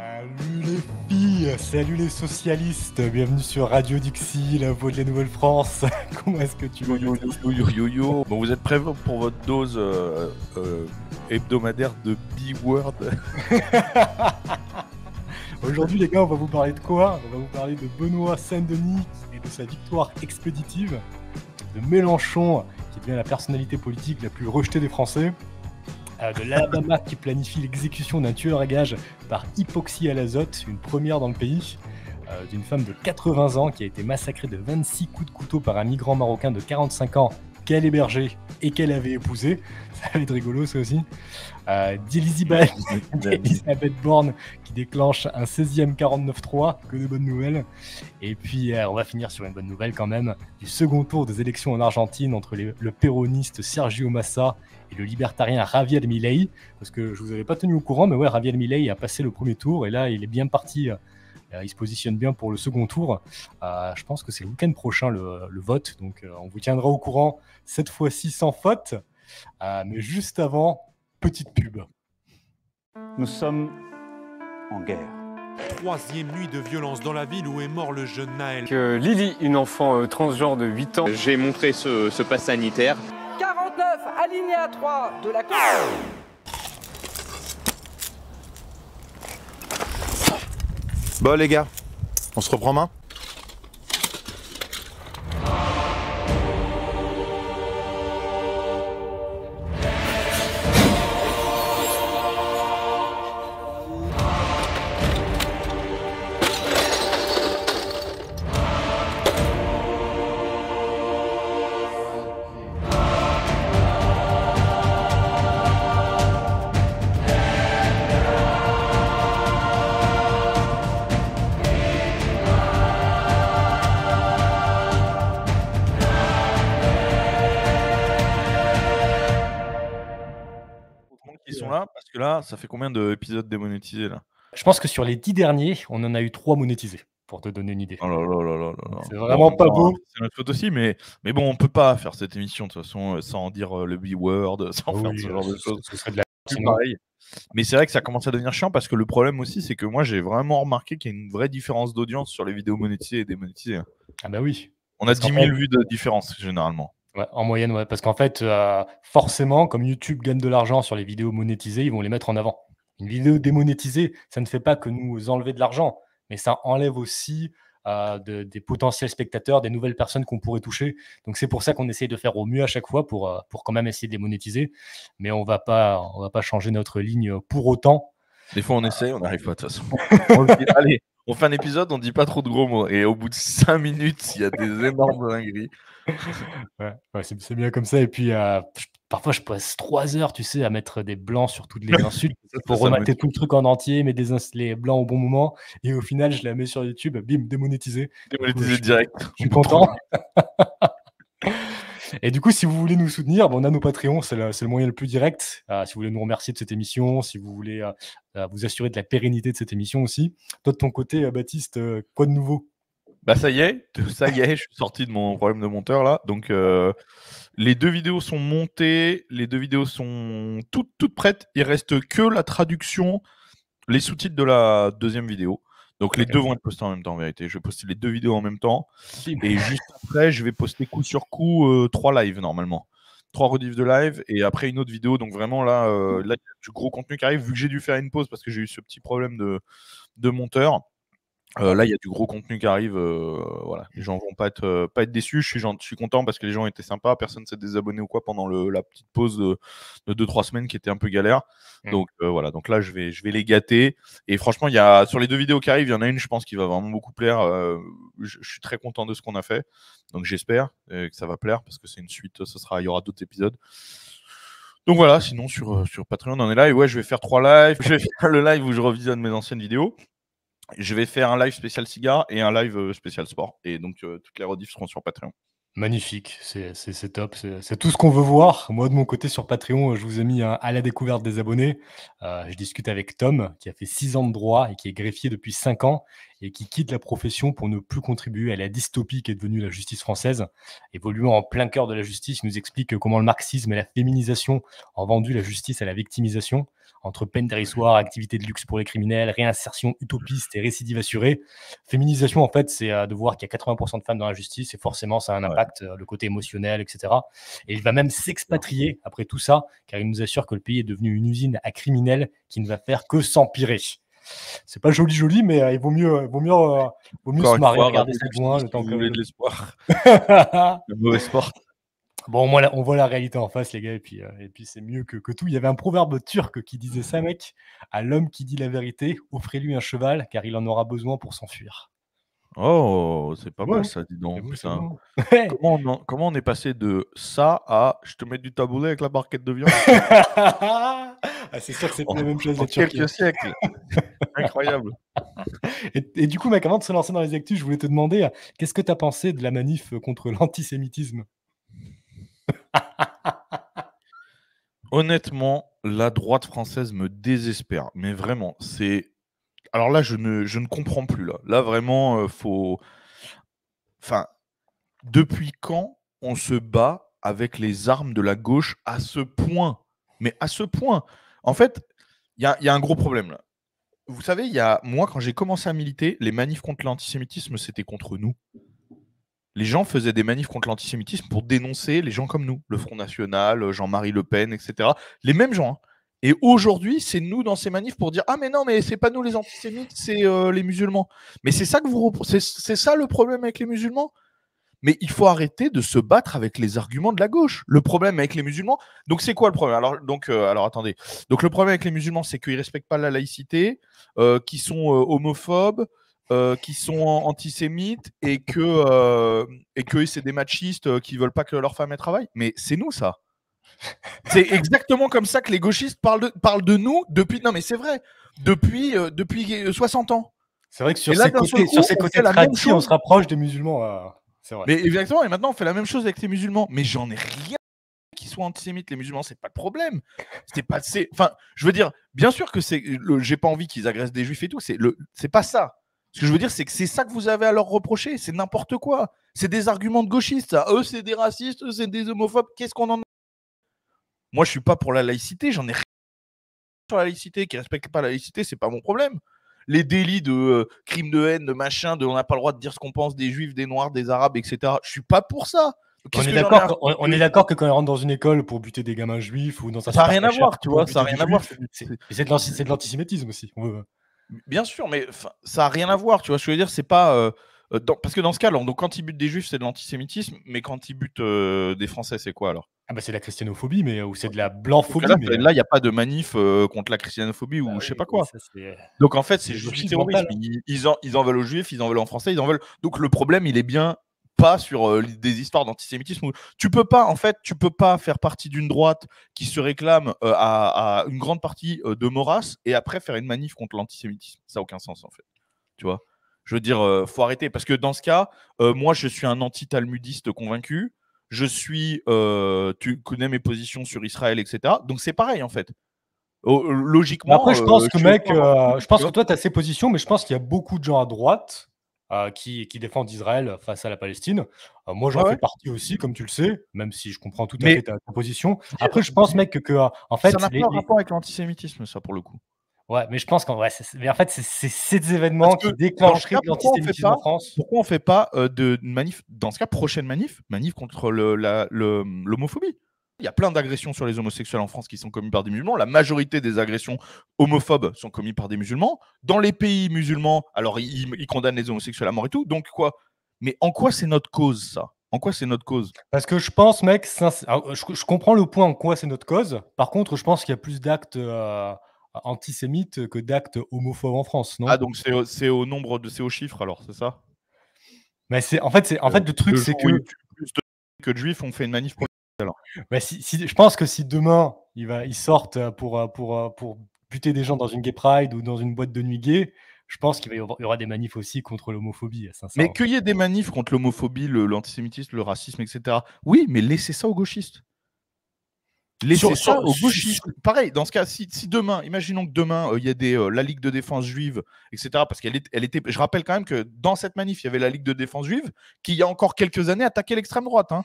Salut les filles, salut les socialistes, bienvenue sur Radio Dixie, la voix de la Nouvelle-France. Comment est-ce que tu vas, Yo yo Baptiste? yo yo yo yo. Bon, vous êtes prêts pour votre dose hebdomadaire de B-word? Aujourd'hui les gars, on va vous parler de quoi? On va vous parler de Benoît Saint-Denis et de sa victoire expéditive, de Mélenchon qui devient la personnalité politique la plus rejetée des Français, de l'Alabama qui planifie l'exécution d'un tueur à gages par hypoxie à l'azote, une première dans le pays, d'une femme de 80 ans qui a été massacrée de 26 coups de couteau par un migrant marocain de 45 ans qu'elle hébergeait et qu'elle avait épousé. Ça va être rigolo ça aussi. D'Elisabeth Borne qui déclenche un 16e 49-3, que de bonnes nouvelles. Et puis on va finir sur une bonne nouvelle quand même, du second tour des élections en Argentine entre le péroniste Sergio Massa et le libertarien Javier Milei, parce que je vous avais pas tenu au courant, mais ouais, Javier Milei a passé le premier tour et là il est bien parti, il se positionne bien pour le second tour. Je pense que c'est le week-end prochain le vote, donc on vous tiendra au courant cette fois-ci sans faute. Mais juste avant, petite pub. Nous sommes en guerre. Troisième nuit de violence dans la ville où est mort le jeune Naël. Lily, une enfant transgenre de 8 ans. J'ai montré ce pass sanitaire. 49, alinéa 3 de la Bon les gars, on se reprend main? Qui sont là, parce que là, ça fait combien d'épisodes démonétisés là? Je pense que sur les 10 derniers, on en a eu 3 monétisés, pour te donner une idée. Oh là là là là là là. C'est vraiment pas beau. C'est notre faute aussi, mais bon, on peut pas faire cette émission de toute façon sans dire le B-word, sans faire ce genre de choses. Ce serait de la C'est pareil. Mais c'est vrai que ça commence à devenir chiant parce que le problème aussi, c'est que moi j'ai vraiment remarqué qu'il y a une vraie différence d'audience sur les vidéos monétisées et démonétisées. Ah bah oui. On a Parce qu'en 10 000 fait- vues de différence généralement. Ouais, en moyenne, ouais, parce qu'en fait, forcément, comme YouTube gagne de l'argent sur les vidéos monétisées, ils vont les mettre en avant. Une vidéo démonétisée, ça ne fait pas que nous enlever de l'argent, mais ça enlève aussi des potentiels spectateurs, des nouvelles personnes qu'on pourrait toucher. Donc c'est pour ça qu'on essaye de faire au mieux à chaque fois pour quand même essayer de les monétiser. Mais on va pas changer notre ligne pour autant. Des fois on essaye, on n'arrive pas de toute façon. On dit, allez, on fait un épisode, on dit pas trop de gros mots. Et au bout de 5 minutes, il y a des énormes dingueries. Ouais, c'est bien comme ça. Et puis, parfois, je passe 3 heures, tu sais, à mettre des blancs sur toutes les insultes pour Ça me remater tout le truc en entier, mettre les blancs au bon moment. Et au final, je la mets sur YouTube, bim, démonétisé. Démonétisé direct. Je suis content. Et du coup, si vous voulez nous soutenir, on a nos Patreons, c'est le moyen le plus direct. Si vous voulez nous remercier de cette émission, si vous voulez vous assurer de la pérennité de cette émission aussi. Toi, de ton côté, Baptiste, quoi de nouveau? Bah ça y est, je suis sorti de mon problème de monteur là. Donc les 2 vidéos sont montées, les 2 vidéos sont toutes prêtes. Il reste que la traduction, les sous-titres de la 2e vidéo. Donc les 2 vont être postés en même temps en vérité. Je vais poster les 2 vidéos en même temps. Et juste après, je vais poster coup sur coup 3 lives normalement. 3 rediffs de live et après une autre vidéo. Donc vraiment là, il y a du gros contenu qui arrive. Vu que j'ai dû faire une pause parce que j'ai eu ce petit problème de monteur. Là, il y a du gros contenu qui arrive. Voilà. Les gens vont pas être déçus. Je suis content parce que les gens étaient sympas. Personne ne s'est désabonné ou quoi pendant la petite pause de 2-3 semaines qui était un peu galère. Donc voilà. Donc là, je vais les gâter. Et franchement, sur les 2 vidéos qui arrivent, il y en a une, je pense, qui va vraiment beaucoup plaire. Je suis très content de ce qu'on a fait. Donc j'espère que ça va plaire parce que c'est une suite. Il y aura d'autres épisodes. Donc voilà. Sinon, sur Patreon, on en est là. Et ouais, je vais faire 3 lives. Je vais faire le live où je revisionne mes anciennes vidéos. Je vais faire un live spécial cigare et un live spécial sport. Et donc, toutes les rediffs seront sur Patreon. Magnifique, c'est top, c'est tout ce qu'on veut voir. Moi, de mon côté, sur Patreon, je vous ai mis à la découverte des abonnés. Je discute avec Tom, qui a fait 6 ans de droit et qui est greffier depuis 5 ans et qui quitte la profession pour ne plus contribuer à la dystopie qui est devenue la justice française. Évoluant en plein cœur de la justice, il nous explique comment le marxisme et la féminisation ont vendu la justice à la victimisation. entre peine dérisoire, activité de luxe pour les criminels, réinsertion utopiste et récidive assurée. Féminisation, en fait, c'est de voir qu'il y a 80% de femmes dans la justice et forcément, ça a un impact, le côté émotionnel, etc. Et il va même s'expatrier après tout ça, car il nous assure que le pays est devenu une usine à criminels qui ne va faire que s'empirer. C'est pas joli, mais il vaut mieux se marrer, regarder ses joints le temps que... de l'espoir. Le mauvais sport. Bon, on voit la réalité en face, les gars, et puis c'est mieux que tout. Il y avait un proverbe turc qui disait ça, mec. À l'homme qui dit la vérité, offrez-lui un cheval, car il en aura besoin pour s'enfuir. Oh, c'est pas mal ça, dis donc. Putain. Comment on est passé de ça à je te mets du taboulet avec la barquette de viande? C'est sûr que c'est la même chose. En quelques siècles. Incroyable. Et du coup, mec, avant de se lancer dans les actus, je voulais te demander, qu'est-ce que tu as pensé de la manif contre l'antisémitisme? Honnêtement, la droite française me désespère. Mais vraiment, c'est... Alors là, je ne comprends plus. Là vraiment, faut... Enfin, depuis quand on se bat avec les armes de la gauche à ce point? Mais à ce point. En fait, il y a un gros problème là. Vous savez, moi, quand j'ai commencé à militer, les manifs contre l'antisémitisme, c'était contre nous. Les gens faisaient des manifs contre l'antisémitisme pour dénoncer les gens comme nous, le Front National, Jean-Marie Le Pen, etc. Les mêmes gens. Hein. Et aujourd'hui, c'est nous dans ces manifs pour dire « Ah mais non, mais c'est pas nous les antisémites, c'est les musulmans. » Mais c'est ça c'est ça le problème avec les musulmans. Mais il faut arrêter de se battre avec les arguments de la gauche. Le problème avec les musulmans, donc c'est quoi le problème? Alors attendez. Donc le problème avec les musulmans, c'est qu'ils ne respectent pas la laïcité, qu'ils sont homophobes, qui sont antisémites et que c'est des machistes qui ne veulent pas que leurs femmes travaillent. Mais c'est nous ça. C'est exactement comme ça que les gauchistes parlent de nous depuis... Non mais c'est vrai. Depuis 60 ans. C'est vrai que sur ces côtés tradis, on se rapproche des musulmans. C'est vrai. Mais exactement, et maintenant on fait la même chose avec les musulmans. Mais j'en ai rien qui soient antisémites, les musulmans, c'est pas le problème. Enfin, je veux dire, bien sûr que j'ai pas envie qu'ils agressent des juifs et tout, c'est pas ça. Ce que je veux dire, c'est que c'est ça que vous avez à leur reprocher, c'est n'importe quoi. C'est des arguments de gauchistes, ça. Eux, c'est des racistes, eux, c'est des homophobes. Qu'est-ce qu'on en a? Moi, je suis pas pour la laïcité, j'en ai rien sur la laïcité, qui respecte pas la laïcité, c'est pas mon problème. Les délits de crimes de haine, de machin, on n'a pas le droit de dire ce qu'on pense des juifs, des noirs, des arabes, etc. Je suis pas pour ça. On est d'accord que quand ils rentrent dans une école pour buter des gamins juifs ou dans un... Ça n'a rien à voir, tu vois, ça n'a rien à voir. C'est de l'antisémitisme aussi. Bien sûr, mais ça n'a rien à voir, tu vois. Je veux dire, c'est pas... parce que dans ce cas, donc, quand ils butent des juifs, c'est de l'antisémitisme, mais quand ils butent des Français, c'est quoi alors? Ah bah c'est de la christianophobie, ou c'est de la blancophobie. Là, il n'y a pas de manif contre la christianophobie ou je sais pas quoi. Donc en fait, c'est juste du terrorisme. Ils en veulent aux juifs, ils en veulent en français, ils en veulent. Donc le problème, il est bien pas sur des histoires d'antisémitisme. Tu peux pas faire partie d'une droite qui se réclame à une grande partie de Maurras et après faire une manif contre l'antisémitisme. Ça n'a aucun sens en fait. Tu vois. Je veux dire, faut arrêter parce que dans ce cas, moi, je suis un anti-talmudiste convaincu. Je suis, tu connais mes positions sur Israël, etc. Donc c'est pareil en fait. Logiquement. Après, je pense que je pense que toi, tu as ces positions, mais je pense qu'il y a beaucoup de gens à droite qui défendent Israël face à la Palestine. Moi, j'en fais partie aussi, comme tu le sais, même si je comprends tout à fait ta position. Après, je pense, mec, en fait, ça n'a pas un rapport avec l'antisémitisme, ça pour le coup. Ouais, mais je pense qu'en vrai, c'est ces événements qui déclencheraient l'antisémitisme en France. Pourquoi on ne fait pas de manif, dans ce cas, prochaine manif contre l'homophobie? Il y a plein d'agressions sur les homosexuels en France qui sont commises par des musulmans. La majorité des agressions homophobes sont commises par des musulmans. Dans les pays musulmans, alors ils condamnent les homosexuels à mort et tout. Donc quoi? Mais en quoi c'est notre cause, ça? En quoi c'est notre cause? Parce que je pense, mec, je comprends le point en quoi c'est notre cause. Par contre, je pense qu'il y a plus d'actes... antisémite que d'actes homophobes en France, non? Ah, donc c'est au nombre de... C'est aux chiffres, alors, c'est ça? Mais en fait, le truc, c'est que... Plus que de juifs ont fait une manif pour... Alors. Mais je pense que si demain, ils sortent pour buter des gens dans une gay pride ou dans une boîte de nuit gay, je pense qu'il y aura des manifs aussi contre l'homophobie. Mais qu'il y ait des manifs contre l'homophobie, l'antisémitisme, le racisme, etc. Oui, mais laissez ça aux gauchistes. Laissez ça aux gauchistes. Pareil, dans ce cas, si demain, imaginons que demain, il y a la Ligue de défense juive, etc. Parce qu'elle était. Je rappelle quand même que dans cette manif, il y avait la Ligue de défense juive qui, il y a encore quelques années, attaquait l'extrême droite. Hein.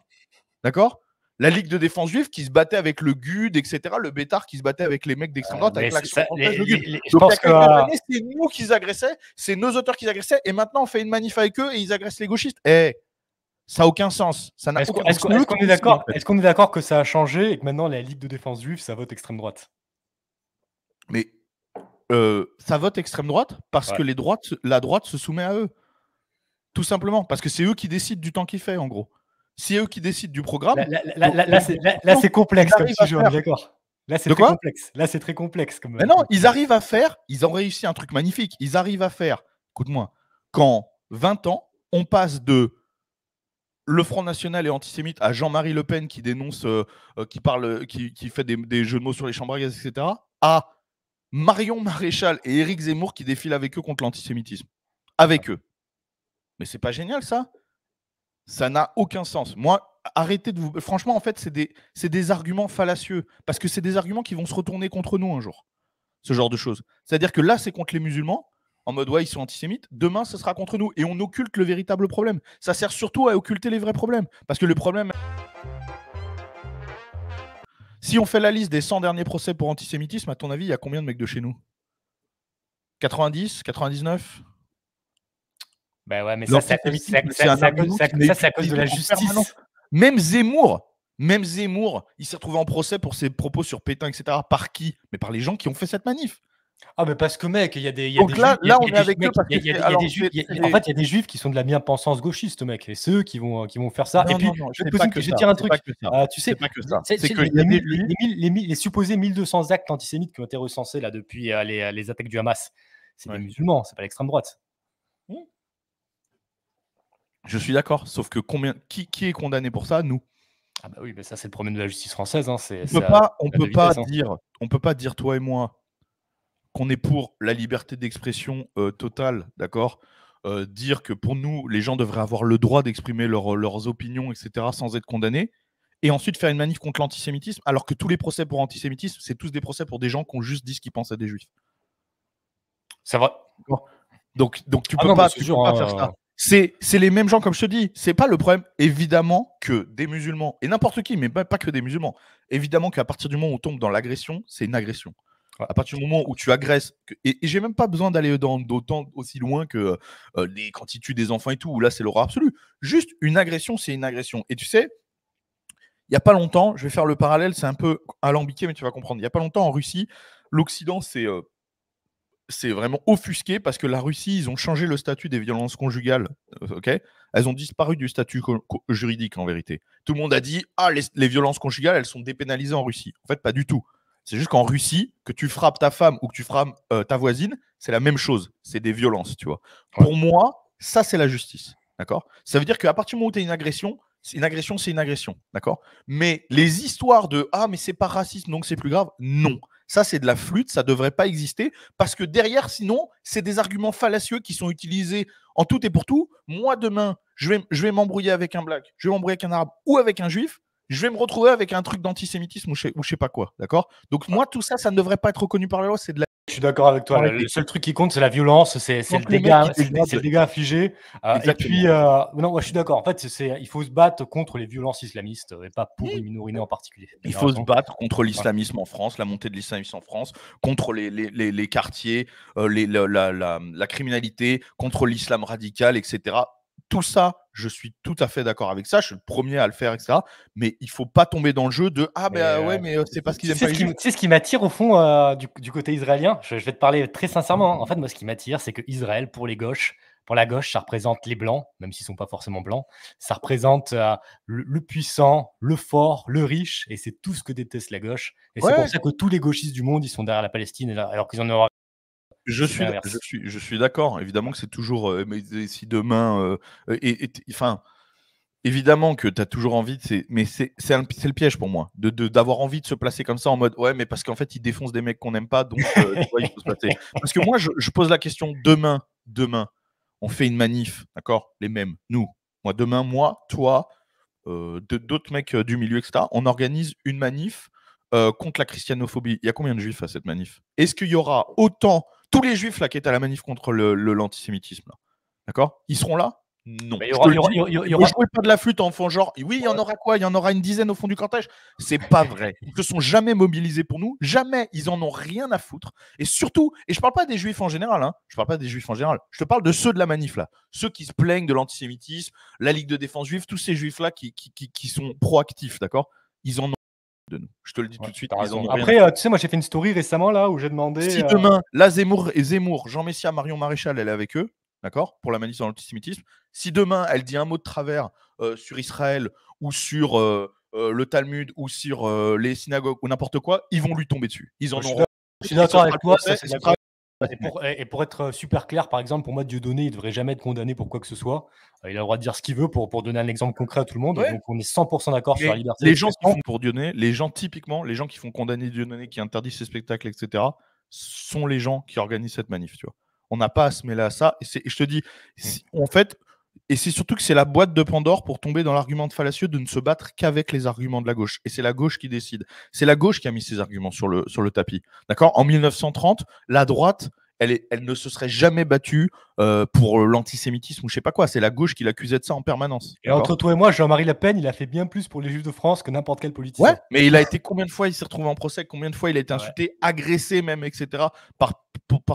D'accord? La Ligue de défense juive qui se battait avec le GUD, etc. Le Bétard qui se battait avec les mecs d'extrême droite, mais avec c'est l'action ça, française, le GUD. je Donc, il y pense a que quelques années, c'est nous qu'ils agressaient, c'est nos auteurs qu'ils agressaient, et maintenant, on fait une manif avec eux et ils agressent les gauchistes. Ça n'a aucun sens. Ça n'a est-ce aucun qu'on sens. est-ce qu'on est d'accord est-ce qu'on est d'accord que ça a changé et que maintenant la Ligue de défense juive, ça vote extrême droite? Mais ça vote extrême droite parce Ouais. que la droite se soumet à eux. Tout simplement. Parce que c'est eux qui décident du temps qu'il fait, en gros. C'est eux qui décident du programme. Là, c'est complexe comme sujet, on est d'accord. Là, c'est De très quoi complexe. Là, c'est très complexe. Mais non, ils arrivent à faire, ils ont réussi un truc magnifique. Ils arrivent à faire, écoute-moi, qu'en 20 ans, on passe de le Front National est antisémite à Jean-Marie Le Pen qui dénonce, qui fait des jeux de mots sur les chambres à gaz, etc., à Marion Maréchal et Éric Zemmour qui défilent avec eux contre l'antisémitisme. Avec eux. Mais c'est pas génial, ça? Ça n'a aucun sens. Moi, arrêtez de vous... Franchement, en fait, c'est des arguments fallacieux. Parce que c'est des arguments qui vont se retourner contre nous un jour. Ce genre de choses. C'est-à-dire que là, c'est contre les musulmans, en mode, ouais, ils sont antisémites. Demain, ce sera contre nous. Et on occulte le véritable problème. Ça sert surtout à occulter les vrais problèmes. Parce que le problème... Si on fait la liste des 100 derniers procès pour antisémitisme, à ton avis, il y a combien de mecs de chez nous? 90? 99? Ben ouais, mais ça, c'est à cause de la justice. Même Zemmour, il s'est retrouvé en procès pour ses propos sur Pétain, etc. Par qui? Mais par les gens qui ont fait cette manif. Ah, mais parce que, mec, il y a des. Donc là, on est avec eux parce que en fait, il y a des juifs qui sont de la bien-pensance gauchiste, mec. Et ceux qui vont faire ça. Et puis, je vais te dire un truc. Tu sais, les supposés 1200 actes antisémites qui ont été recensés là depuis les attaques du Hamas, c'est des musulmans, c'est pas l'extrême droite. Je suis d'accord, sauf que qui est condamné pour ça? Nous. Ah bah oui, mais ça c'est le problème de la justice française. Hein. On peut pas dire, toi et moi, qu'on est pour la liberté d'expression totale, d'accord? Dire que pour nous, les gens devraient avoir le droit d'exprimer leurs opinions, etc., sans être condamnés, et ensuite faire une manif contre l'antisémitisme, alors que tous les procès pour antisémitisme, c'est tous des procès pour des gens qui ont juste dit ce qu'ils pensent à des juifs. Ça va. Donc tu peux pas faire ça. C'est les mêmes gens, comme je te dis. C'est pas le problème, évidemment, que des musulmans, et n'importe qui, mais pas que des musulmans, évidemment qu'à partir du moment où on tombe dans l'agression, c'est une agression. Ouais. À partir du moment où tu agresses, et j'ai même pas besoin d'aller d'autant aussi loin que quand ils tuent des enfants et tout, où là c'est l'horreur absolue. Juste une agression, c'est une agression. Et tu sais, il n'y a pas longtemps, je vais faire le parallèle, c'est un peu alambiqué, mais tu vas comprendre. Il n'y a pas longtemps, en Russie, l'Occident c'est vraiment offusqué parce que la Russie, ils ont changé le statut des violences conjugales. Okay, elles ont disparu du statut juridique, en vérité. Tout le monde a dit « Ah, les violences conjugales, elles sont dépénalisées en Russie. » En fait, pas du tout. C'est juste qu'en Russie, que tu frappes ta femme ou que tu frappes ta voisine, c'est la même chose. C'est des violences, tu vois. Ouais. Pour moi, ça, c'est la justice. D'accord? Ça veut dire qu'à partir du moment où tu as une agression, c'est une agression. D'accord? Mais les histoires de « Ah, mais c'est pas raciste, donc c'est plus grave », non. Ça, c'est de la flûte, ça ne devrait pas exister parce que derrière, sinon, c'est des arguments fallacieux qui sont utilisés en tout et pour tout. Moi, demain, je vais m'embrouiller avec un black, je vais m'embrouiller avec un arabe ou avec un juif, je vais me retrouver avec un truc d'antisémitisme ou je sais pas quoi. D'accord? Donc, moi, tout ça, ça ne devrait pas être reconnu par la loi. C'est de la... Je suis d'accord avec toi. Le seul truc qui compte, c'est la violence, c'est le dégât affligé. Et puis, non, je suis d'accord. En fait, il faut se battre contre les violences islamistes et pas pour une minorité en particulier. Il faut se battre contre l'islamisme en France, la montée de l'islamisme en France, contre les quartiers, la criminalité, contre l'islam radical, etc. Tout ça, je suis tout à fait d'accord avec ça. Je suis le premier à le faire, etc. Mais il ne faut pas tomber dans le jeu de « Ah, mais c'est parce qu'ils aiment pas les juifs. » Tu sais ce qui m'attire au fond du côté israélien? Je vais te parler très sincèrement. En fait, moi, ce qui m'attire, c'est que Israël, pour la gauche, ça représente les blancs, même s'ils ne sont pas forcément blancs. Ça représente le puissant, le fort, le riche. Et c'est tout ce que déteste la gauche. Et c'est pour ça que tous les gauchistes du monde, ils sont derrière la Palestine, alors qu'ils en auraient. Je suis d'accord. Évidemment que c'est toujours. Mais si demain. Évidemment que tu as toujours envie. Mais c'est le piège pour moi. D'avoir envie de se placer comme ça en mode. Ouais, mais parce qu'en fait, ils défoncent des mecs qu'on n'aime pas. Donc, tu vois, il faut se placer. Parce que moi, je pose la question demain, on fait une manif. D'accord? Les mêmes. Nous. Moi, demain, toi, d'autres mecs du milieu, etc. On organise une manif contre la christianophobie. Il y a combien de juifs à cette manif? Est-ce qu'il y aura autant. Tous les juifs là qui étaient à la manif contre l'antisémitisme, d'accord? Ils seront là? Non. Mais Je te le dis, ne jouez pas de la flûte en font genre, oui, il y en aura quoi? Il y en aura une dizaine au fond du cortège. C'est pas vrai. Ils se sont jamais mobilisés pour nous. Jamais. Ils en ont rien à foutre. Et surtout, et je parle pas des juifs en général, hein. Je parle pas des juifs en général. Je te parle de ceux de la manif là. Ceux qui se plaignent de l'antisémitisme, la Ligue de défense juive, tous ces juifs là qui sont proactifs, d'accord? Ils en ont de nous. Je te le dis tout de suite. Ils en ont rien à Après, tu sais, moi j'ai fait une story récemment là où j'ai demandé. Si demain, là, Zemmour, Jean Messia, Marion Maréchal, elle est avec eux, d'accord, pour la manif sur l'antisémitisme. Si demain, elle dit un mot de travers sur Israël ou sur le Talmud ou sur les synagogues ou n'importe quoi, ils vont lui tomber dessus. Ils en auront. Je suis d'accord avec toi. Ça, et c'est d'accord. Et pour être super clair, par exemple, pour moi, Dieudonné, il ne devrait jamais être condamné pour quoi que ce soit. Il a le droit de dire ce qu'il veut pour donner un exemple concret à tout le monde. Ouais. Donc, on est 100% d'accord sur la liberté. Les gens qui font pour Dieudonné, typiquement, les gens qui font condamner Dieudonné, qui interdisent ses spectacles, etc., sont les gens qui organisent cette manif. Tu vois. On n'a pas à se mêler à ça. Et je te dis, en fait, et c'est surtout que c'est la boîte de Pandore pour tomber dans l'argument de fallacieux de ne se battre qu'avec les arguments de la gauche. Et c'est la gauche qui décide. C'est la gauche qui a mis ses arguments sur le tapis. D'accord ? En 1930, la droite, elle ne se serait jamais battue pour l'antisémitisme ou je sais pas quoi. C'est la gauche qui l'accusait de ça en permanence. Et entre toi et moi, Jean-Marie Le Pen, il a fait bien plus pour les Juifs de France que n'importe quel politicien. Ouais, mais il a été combien de fois il s'est retrouvé en procès, combien de fois il a été insulté, agressé même, etc. par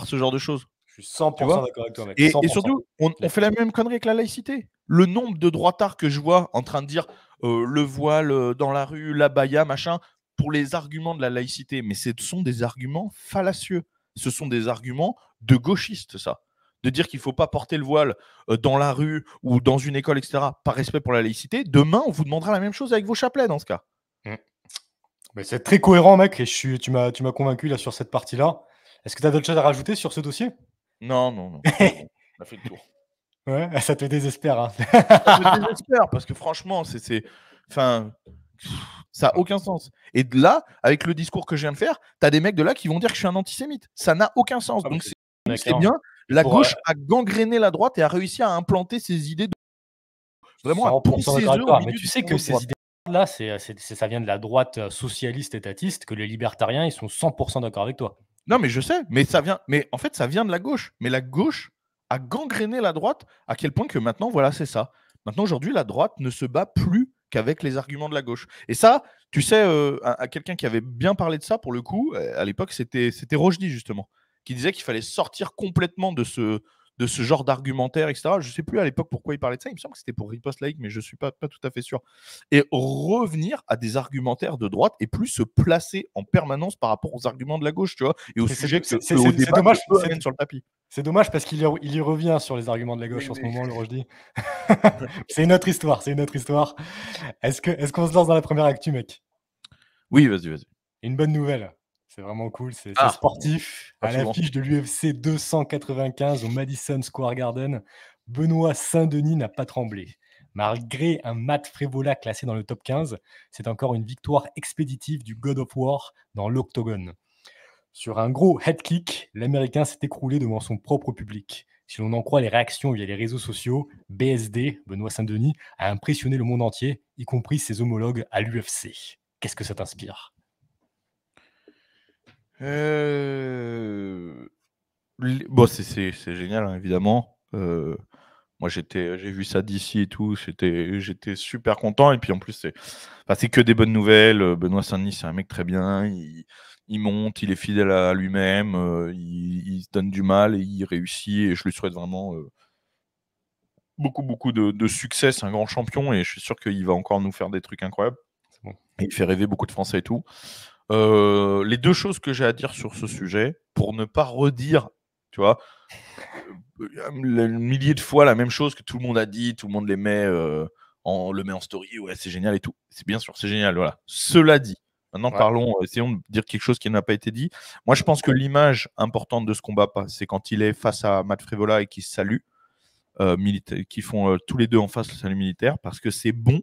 ce genre de choses. Je suis 100% d'accord avec toi, mec. Et surtout, on fait la même connerie avec la laïcité. Le nombre de droitards que je vois en train de dire le voile dans la rue, la baya, machin, pour les arguments de la laïcité. Mais ce sont des arguments fallacieux. Ce sont des arguments de gauchistes, ça. De dire qu'il ne faut pas porter le voile dans la rue ou dans une école, etc., par respect pour la laïcité. Demain, on vous demandera la même chose avec vos chapelets, dans ce cas. Mais c'est très cohérent, mec. Et tu m'as convaincu là sur cette partie-là. Est-ce que tu as d'autres choses à rajouter sur ce dossier? Non. On a fait le tour. Ouais, ça te désespère. Hein. Ça me désespère parce que franchement, enfin, ça n'a aucun sens. Et de là, avec le discours que je viens de faire, tu as des mecs de là qui vont dire que je suis un antisémite. Ça n'a aucun sens. Donc c'est bien. La gauche a gangréné la droite et a réussi à implanter ses idées vraiment à poncer eux au milieu. Mais tu sais que ces idées-là, ça vient de la droite socialiste étatiste, que les libertariens, ils sont 100% d'accord avec toi. Non, mais je sais, mais en fait, ça vient de la gauche. Mais la gauche a gangréné la droite à quel point que maintenant, voilà, c'est ça. Maintenant, aujourd'hui, la droite ne se bat plus qu'avec les arguments de la gauche. Et ça, tu sais, à quelqu'un qui avait bien parlé de ça, pour le coup, à l'époque, c'était Rochdy, justement, qui disait qu'il fallait sortir complètement de ce genre d'argumentaire, etc. Je ne sais plus à l'époque pourquoi il parlait de ça. Il me semble que c'était pour Riposte Laïque, mais je ne suis pas tout à fait sûr. Et revenir à des argumentaires de droite et plus se placer en permanence par rapport aux arguments de la gauche, tu vois, et au sujet au débat dommage, sur le tapis. C'est dommage parce qu'il y revient sur les arguments de la gauche en ce moment, le Rochdy. C'est une autre histoire, Est-ce qu'on se lance dans la première actu, mec? Oui, vas-y. Une bonne nouvelle. C'est vraiment cool, c'est sportif. À l'affiche de l'UFC 295 au Madison Square Garden, Benoît Saint-Denis n'a pas tremblé. Malgré un Matt Frévola classé dans le top 15, c'est encore une victoire expéditive du God of War dans l'octogone. Sur un gros head kick, l'Américain s'est écroulé devant son propre public. Si l'on en croit les réactions via les réseaux sociaux, BSD, Benoît Saint-Denis, a impressionné le monde entier, y compris ses homologues à l'UFC. Qu'est-ce que ça t'inspire ? Bon, c'est génial, hein, évidemment. Moi, j'ai vu ça d'ici et tout. J'étais super content. Et puis, en plus, c'est que des bonnes nouvelles. Benoît Saint-Denis, c'est un mec très bien. Il monte, il est fidèle à lui-même. Il se donne du mal et il réussit. Et je lui souhaite vraiment beaucoup de succès. C'est un grand champion. Et je suis sûr qu'il va encore nous faire des trucs incroyables. Bon. Et il fait rêver beaucoup de Français et tout. Les deux choses que j'ai à dire sur ce sujet, pour ne pas redire, tu vois, le millier de fois la même chose que tout le monde a dit, tout le monde le met en story, ouais, c'est génial et tout. C'est bien sûr, c'est génial, voilà. Cela dit, maintenant essayons de dire quelque chose qui n'a pas été dit. Moi, je pense que l'image importante de ce combat, c'est quand il est face à Matt Frévola et qu'il se salue, qui font tous les deux en face le salut militaire, parce que c'est bon,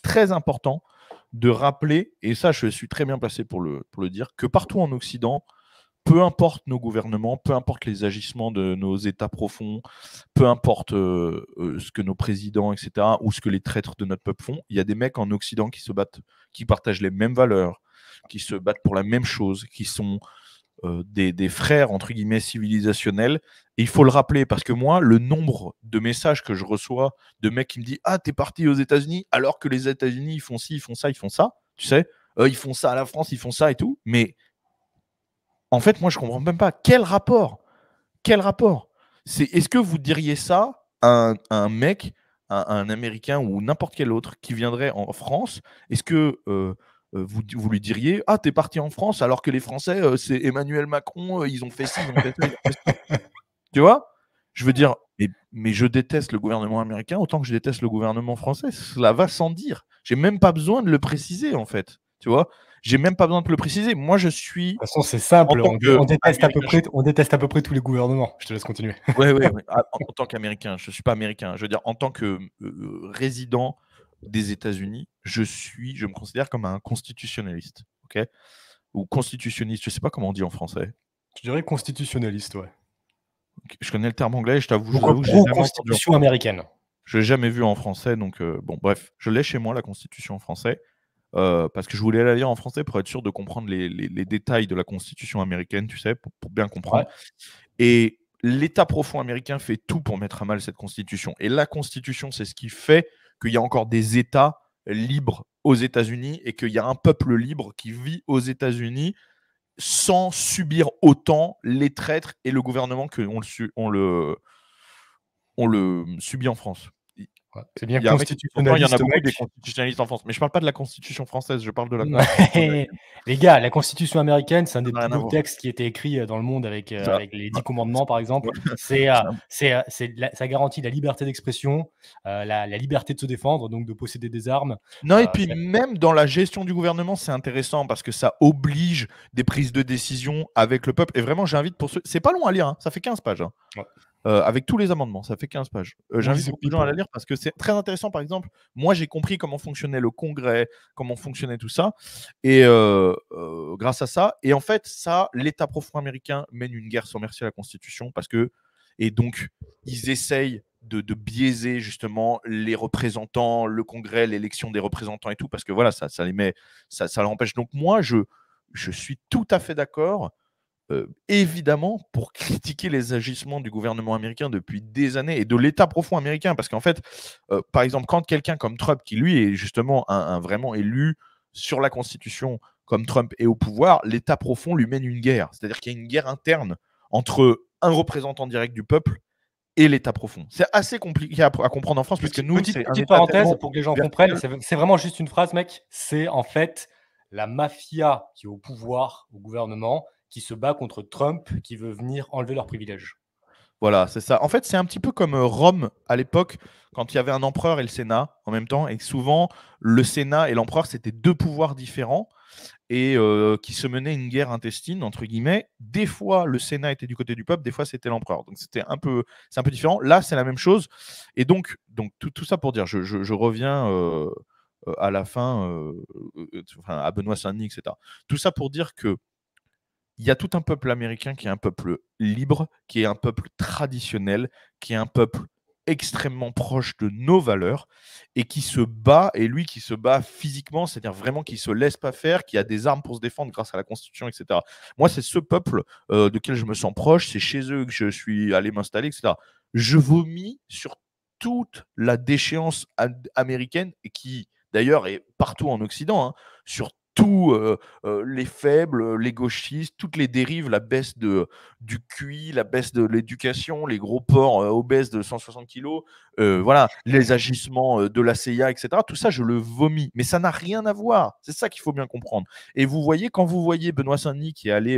très important, de rappeler, et ça je suis très bien placé pour le dire, que partout en Occident, peu importe nos gouvernements, peu importe les agissements de nos États profonds, peu importe ce que nos présidents, etc., ou ce que les traîtres de notre peuple font, il y a des mecs en Occident qui se battent, qui partagent les mêmes valeurs, qui se battent pour la même chose, qui sont des frères, entre guillemets, civilisationnels. Et il faut le rappeler, parce que moi, le nombre de messages que je reçois de mecs qui me disent « Ah, t'es parti aux États-Unis alors que les États-Unis, ils font ci, ils font ça, ils font ça. » Tu sais, ils font ça à la France, ils font ça et tout. Mais en fait, moi, je comprends même pas. Quel rapport? Quel rapport? Est-ce que vous diriez ça à un mec, à un Américain ou n'importe quel autre qui viendrait en France? Est-ce que vous lui diriez « Ah, t'es parti en France alors que les Français, c'est Emmanuel Macron, ils ont fait ci, ils ont fait ça, ils ont fait ça. » Tu vois? Je veux dire, mais je déteste le gouvernement américain autant que je déteste le gouvernement français. Cela va sans dire. J'ai même pas besoin de le préciser, en fait. Tu vois? J'ai même pas besoin de le préciser. Moi, je suis De toute façon, c'est en simple, tant on déteste à peu qu'Américain. près, on déteste à peu près tous les gouvernements. Je te laisse continuer. Ouais, ouais, ouais. En tant qu'Américain, je ne suis pas américain. Je veux dire, en tant que résident des États-Unis, je me considère comme un constitutionnaliste, ok? Ou constitutionniste, je ne sais pas comment on dit en français. Je dirais constitutionnaliste, ouais. Ok, je connais le terme anglais, je Donc, t'avoue que je l'ai jamais entendu en pro-constitution américaine. Je l'ai jamais vu en français, donc bon, bref, je l'ai chez moi, la Constitution en français, parce que je voulais la lire en français pour être sûr de comprendre les détails de la Constitution américaine, tu sais, pour bien comprendre. Ouais. Et l'État profond américain fait tout pour mettre à mal cette Constitution. Et la Constitution, c'est ce qui fait qu'il y a encore des États libres aux États-Unis et qu'il y a un peuple libre qui vit aux États-Unis sans subir autant les traîtres et le gouvernement qu'on le subit en France. Ouais. C'est bien Il y a un mec qui dit, pourtant, il y en a constitutionnaliste, beaucoup mec. des constitutionnalistes en France. Mais je parle pas de la Constitution française, je parle de la Constitution américaine. Les gars, la Constitution américaine, c'est un des Ça n'a plus rien à beaux voir. textes qui a été écrit dans le monde avec, Ça- avec les 10 commandements, par exemple. ça- Ça garantit la liberté d'expression, la liberté de se défendre, donc de posséder des armes. Non, et puis ça- même dans la gestion du gouvernement, c'est intéressant parce que ça oblige des prises de décision avec le peuple. Et vraiment, j'invite pour ceux. C'est pas long à lire, hein, ça fait 15 pages. Hein. Ouais. Avec tous les amendements, ça fait 15 pages. J'invite the beaucoup de gens à la people. lire parce que c'est très intéressant. Par exemple, moi, j'ai compris comment fonctionnait le Congrès, comment fonctionnait tout ça, et grâce à ça. Et en fait, ça, l'État profond américain mène une guerre sans merci à la Constitution parce que, et donc, ils essayent de biaiser justement les représentants, le Congrès, l'élection des représentants et tout, parce que voilà, ça l'empêche. Donc moi, je suis tout à fait d'accord. Évidemment, pour critiquer les agissements du gouvernement américain depuis des années et de l'État profond américain, parce qu'en fait, par exemple, quand quelqu'un comme Trump, qui lui est justement un vraiment élu sur la Constitution, comme Trump est au pouvoir, l'État profond lui mène une guerre. C'est-à-dire qu'il y a une guerre interne entre un représentant direct du peuple et l'État profond. C'est assez compliqué à comprendre en France, parce que nous, c'est un Petite État parenthèse tellement pour que les gens vertical. comprennent, c'est vraiment juste une phrase, mec. C'est en fait la mafia qui est au pouvoir, au gouvernement, qui se bat contre Trump, qui veut venir enlever leurs privilèges. Voilà, c'est ça. En fait, c'est un petit peu comme Rome à l'époque, quand il y avait un empereur et le Sénat en même temps, et souvent le Sénat et l'empereur, c'était deux pouvoirs différents et qui se menaient une guerre intestine, entre guillemets. Des fois, le Sénat était du côté du peuple, des fois, c'était l'empereur. Donc, c'est un peu différent. Là, c'est la même chose. Et donc tout ça pour dire, je reviens à la fin, à Benoît Saint-Denis, etc. Tout ça pour dire que il y a tout un peuple américain qui est un peuple libre, qui est un peuple traditionnel, qui est un peuple extrêmement proche de nos valeurs et qui se bat, et lui qui se bat physiquement, c'est-à-dire vraiment qui ne se laisse pas faire, qui a des armes pour se défendre grâce à la Constitution, etc. Moi, c'est ce peuple de quel je me sens proche, c'est chez eux que je suis allé m'installer, etc. Je vomis sur toute la déchéance américaine, et qui d'ailleurs est partout en Occident, hein, sur tous les faibles, les gauchistes, toutes les dérives, la baisse du QI, la baisse de l'éducation, les gros porcs obèses de 160 kilos, voilà, les agissements de la CIA, etc. Tout ça, je le vomis. Mais ça n'a rien à voir. C'est ça qu'il faut bien comprendre. Et vous voyez, quand vous voyez Benoît Saint-Denis qui est allé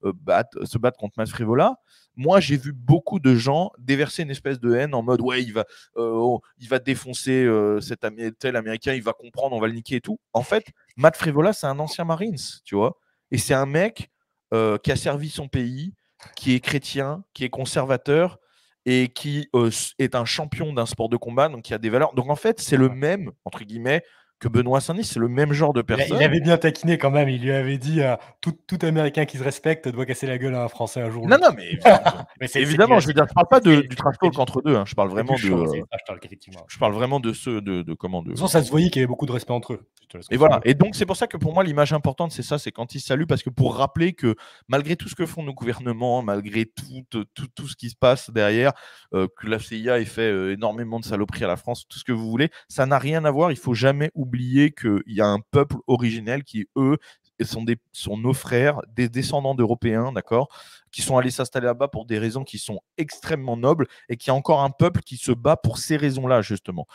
se battre contre Matt Frivola, moi, j'ai vu beaucoup de gens déverser une espèce de haine en mode « ouais, il va défoncer tel Américain, il va comprendre, on va le niquer et tout ». En fait, Matt Frivola, c'est un ancien Marines, tu vois. Et c'est un mec qui a servi son pays, qui est chrétien, qui est conservateur et qui est un champion d'un sport de combat, donc qui a des valeurs. Donc en fait, c'est le même, entre guillemets, que Benoît Saint-Denis, c'est le même genre de Il personne. avait bien taquiné quand même. Il lui avait dit tout Américain qui se respecte doit casser la gueule à un Français un jour ou Non, l'autre. non, mais évidemment, Mais c'est évidemment, je veux dire, je parle pas du trash talk du entre deux, hein, je parle vraiment show, de, c'est du trash talk, effectivement. je parle vraiment de ceux de comment De de. toute façon, ça se voyait qu'il y avait beaucoup de respect entre eux. Je te laisse Et continuer. voilà. Et donc, c'est pour ça que pour moi, l'image importante, c'est ça, c'est quand ils se saluent, parce que pour rappeler que malgré tout ce que font nos gouvernements, malgré tout ce qui se passe derrière, que la CIA ait fait énormément de saloperies à la France, tout ce que vous voulez, ça n'a rien à voir. Il faut jamais oublier qu'il y a un peuple originel qui, eux, sont nos frères, des descendants d'Européens, d'accord, qui sont allés s'installer là-bas pour des raisons qui sont extrêmement nobles et qu'il y a encore un peuple qui se bat pour ces raisons-là, justement.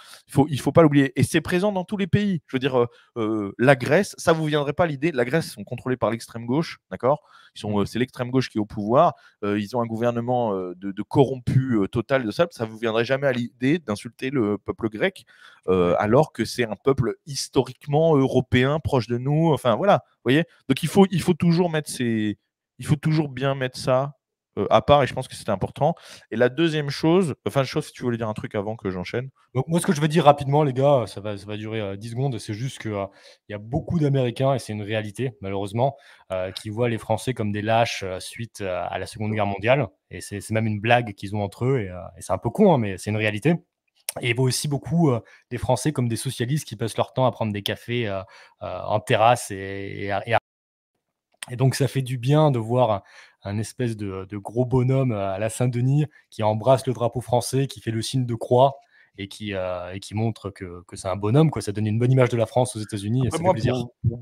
Il faut pas l'oublier. Et c'est présent dans tous les pays. Je veux dire, la Grèce, ça vous viendrait pas l'idée, la Grèce sont contrôlés par l'extrême gauche, d'accord, c'est l'extrême gauche qui est au pouvoir, ils ont un gouvernement de corrompu total de ça vous viendrait jamais à l'idée d'insulter le peuple grec, alors que c'est un peuple historiquement européen, proche de nous, enfin voilà, vous voyez. Donc il faut toujours bien mettre ça à part, et je pense que c'était important. Et la deuxième chose, si tu voulais dire un truc avant que j'enchaîne. Donc moi, ce que je veux dire rapidement, les gars, ça va durer 10 secondes, c'est juste qu'il y a beaucoup d'Américains, et c'est une réalité, malheureusement, qui voient les Français comme des lâches suite à la Seconde Guerre mondiale. Et c'est même une blague qu'ils ont entre eux, et c'est un peu con, hein, mais c'est une réalité. Et ils voient aussi beaucoup les Français comme des socialistes qui passent leur temps à prendre des cafés en terrasse et donc ça fait du bien de voir un espèce de gros bonhomme à la Saint-Denis qui embrasse le drapeau français, qui fait le signe de croix et qui montre que c'est un bonhomme, quoi. Ça donne une bonne image de la France aux États-Unis et ça fait Moi, plaisir.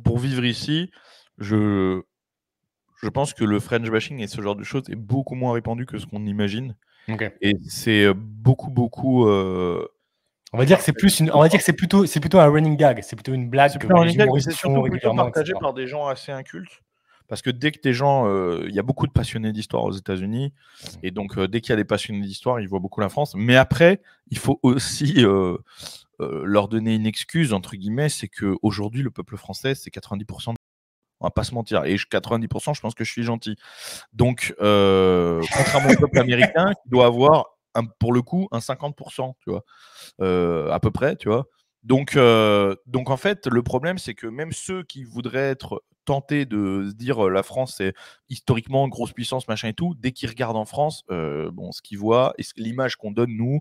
pour vivre ici, je pense que le French bashing et ce genre de choses est beaucoup moins répandu que ce qu'on imagine. Ok. Et c'est beaucoup. On va dire que c'est plutôt un running gag, c'est plutôt une blague C'est que plutôt un les running gag, mais humoristes c'est font surtout plutôt régulièrement, partagé etc. par des gens assez incultes. Parce que dès que tes gens, il y a beaucoup de passionnés d'histoire aux États-Unis, et donc dès qu'il y a des passionnés d'histoire, ils voient beaucoup la France. Mais après, il faut aussi leur donner une excuse, entre guillemets, c'est qu'aujourd'hui, le peuple français, c'est 90%. On va pas se mentir. Et 90%, je pense que je suis gentil. Donc, contrairement au peuple américain, qui doit avoir, pour le coup, un 50%, tu vois, à peu près, tu vois. Donc en fait, le problème, c'est que même ceux qui voudraient être tentés de se dire la France, c'est historiquement une grosse puissance, machin et tout, dès qu'ils regardent en France, ce qu'ils voient et l'image qu'on donne, nous,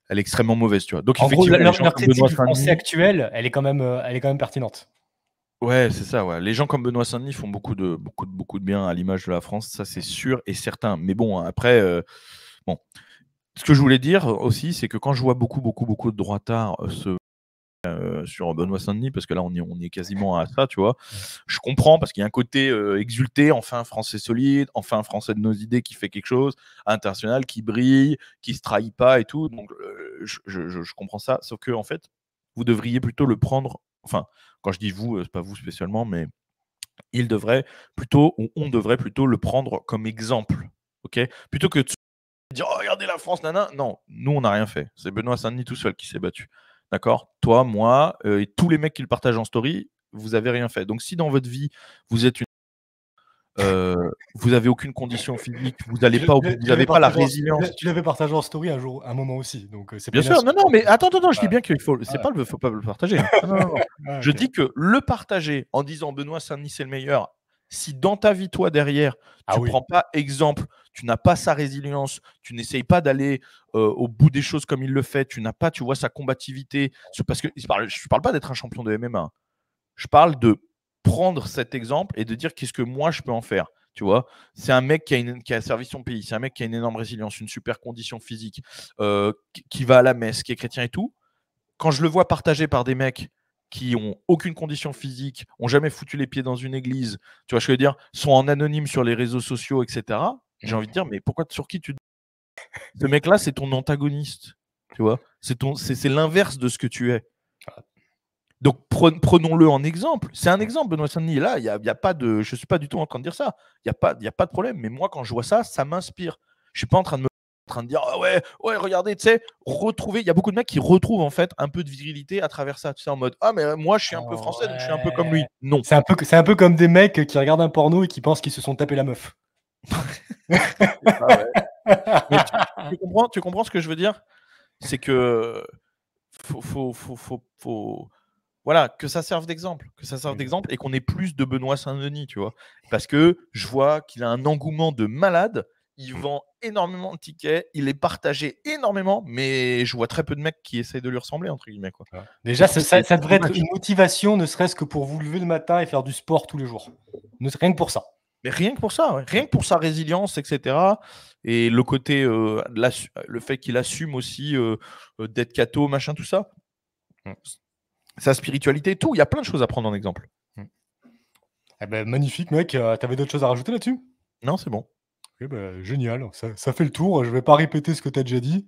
elle est extrêmement mauvaise, tu vois. Donc, En gros, effectivement, les gens leur comme critique Benoît du français Saint-Denis. actuel, elle est quand même pertinente. Ouais, c'est ça, ouais. Les gens comme Benoît Saint-Denis font beaucoup de bien à l'image de la France, ça c'est sûr et certain. Mais bon, après, bon. Ce que je voulais dire aussi, c'est que quand je vois beaucoup de droitards sur Benoît Saint-Denis, parce que là on est quasiment à ça, tu vois, je comprends parce qu'il y a un côté exulté, enfin un Français solide, enfin un Français de nos idées qui fait quelque chose, international, qui brille, qui se trahit pas et tout. Donc je comprends ça, sauf que en fait, vous devriez plutôt le prendre, enfin, quand je dis vous, c'est pas vous spécialement, mais il devrait plutôt, ou on devrait plutôt le prendre comme exemple, ok, plutôt que de dire oh, regardez la France, nana. Non, nous on n'a rien fait. C'est Benoît Saint-Denis tout seul qui s'est battu. D'accord? Toi, moi et tous les mecs qui le partagent en story, vous avez rien fait. Donc si dans votre vie vous êtes vous avez aucune condition physique, vous n'allez pas, vous n'avez pas la résilience. Tu l'avais partagé en story un moment aussi, donc c'est Bien sûr, non, mais attends, je dis bien qu'il faut, faut pas le partager. Non. Ah, Je ok. dis que le partager en disant Benoît Saint-Denis c'est le meilleur, si dans ta vie, toi, derrière, tu oui. prends pas exemple, tu n'as pas sa résilience, tu n'essayes pas d'aller au bout des choses comme il le fait, tu n'as pas, tu vois, sa combativité, parce que je parle pas d'être un champion de MMA, je parle de prendre cet exemple et de dire qu'est-ce que moi je peux en faire. Tu vois, c'est un mec qui a servi son pays, c'est un mec qui a une énorme résilience, une super condition physique, qui va à la messe, qui est chrétien et tout. Quand je le vois partagé par des mecs qui ont aucune condition physique, ont jamais foutu les pieds dans une église, tu vois ce que je veux dire, sont en anonyme sur les réseaux sociaux, etc. J'ai envie de dire, mais sur qui tu... Ce mec-là, c'est ton antagoniste, tu vois, c'est l'inverse de ce que tu es. Donc prenons-le en exemple. C'est un exemple, Benoît Saint-Denis. Là, y a pas de, je ne suis pas du tout en train de dire ça. Il n'y a pas de problème. Mais moi, quand je vois ça, ça m'inspire. Je ne suis pas en train de dire ah ouais, regardez, tu sais, retrouver. Il y a beaucoup de mecs qui retrouvent en fait un peu de virilité à travers ça. Tu sais, en mode ah, mais moi, je suis un peu français, donc je suis un peu comme lui. Non. C'est un peu comme des mecs qui regardent un porno et qui pensent qu'ils se sont tapés la meuf. Mais tu comprends ce que je veux dire? C'est que faut voilà, que ça serve d'exemple, et qu'on ait plus de Benoît Saint-Denis, tu vois. Parce que je vois qu'il a un engouement de malade, il vend énormément de tickets, il est partagé énormément, mais je vois très peu de mecs qui essayent de lui ressembler, entre guillemets, quoi. Déjà, C'est ça devrait être dommage. une motivation, ne serait-ce que pour vous lever le matin et faire du sport tous les jours. Rien que pour ça. Mais rien que pour ça, ouais. Rien que pour sa résilience, etc. Et le côté, le fait qu'il assume aussi d'être catho, machin, tout ça. Sa spiritualité, tout. Il y a plein de choses à prendre en exemple. Eh ben, magnifique, mec. T'avais d'autres choses à rajouter là-dessus? Non, c'est bon. Ok, bah, génial. Ça fait le tour. Je vais pas répéter ce que tu as déjà dit.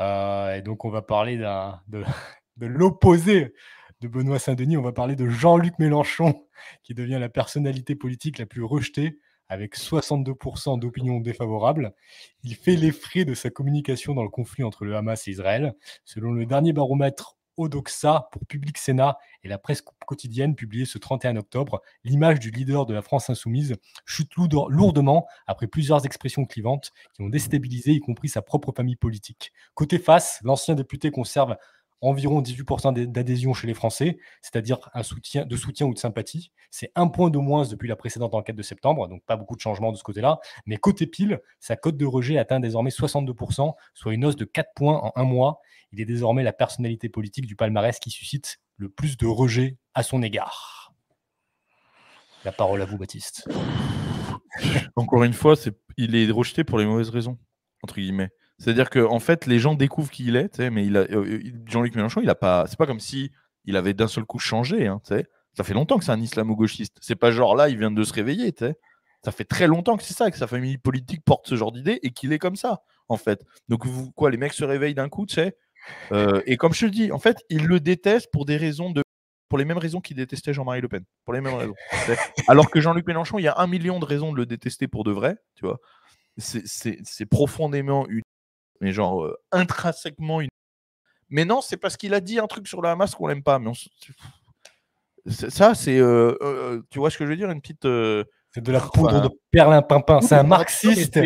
Et donc, on va parler de l'opposé de Benoît Saint-Denis. On va parler de Jean-Luc Mélenchon, qui devient la personnalité politique la plus rejetée, avec 62% d'opinion défavorable. Il fait les frais de sa communication dans le conflit entre le Hamas et Israël. Selon le dernier baromètre Odoxa pour Public Sénat et la presse quotidienne publié ce 31 octobre, l'image du leader de la France insoumise chute lourdement après plusieurs expressions clivantes qui ont déstabilisé y compris sa propre famille politique. Côté face, l'ancien député conserve environ 18% d'adhésion chez les Français, c'est-à-dire un soutien ou de sympathie. C'est 1 point de moins depuis la précédente enquête de septembre, donc pas beaucoup de changements de ce côté-là. Mais côté pile, sa cote de rejet atteint désormais 62%, soit une hausse de 4 points en 1 mois. Il est désormais la personnalité politique du palmarès qui suscite le plus de rejet à son égard. La parole à vous, Baptiste. Encore une fois, il est rejeté pour les mauvaises raisons, entre guillemets. C'est-à-dire que en fait, les gens découvrent qui il est, mais Jean-Luc Mélenchon, il a pas. C'est pas comme si il avait d'un seul coup changé. Ça fait longtemps que c'est un islamo-gauchiste. C'est pas genre là, il vient de se réveiller. Ça fait très longtemps que c'est ça, que sa famille politique porte ce genre d'idée et qu'il est comme ça, en fait. Donc les mecs se réveillent d'un coup, et comme je te dis, en fait, ils le détestent pour les mêmes raisons qu'ils détestaient Jean-Marie Le Pen. Pour les mêmes raisons. Alors que Jean-Luc Mélenchon, il y a 1 million de raisons de le détester pour de vrai, tu vois. C'est profondément mais genre intrinsèquement une. Mais non, c'est parce qu'il a dit un truc sur le Hamas qu'on l'aime pas. Mais ça, c'est tu vois ce que je veux dire, une petite. C'est de la poudre de perlimpinpin. C'est un marxiste,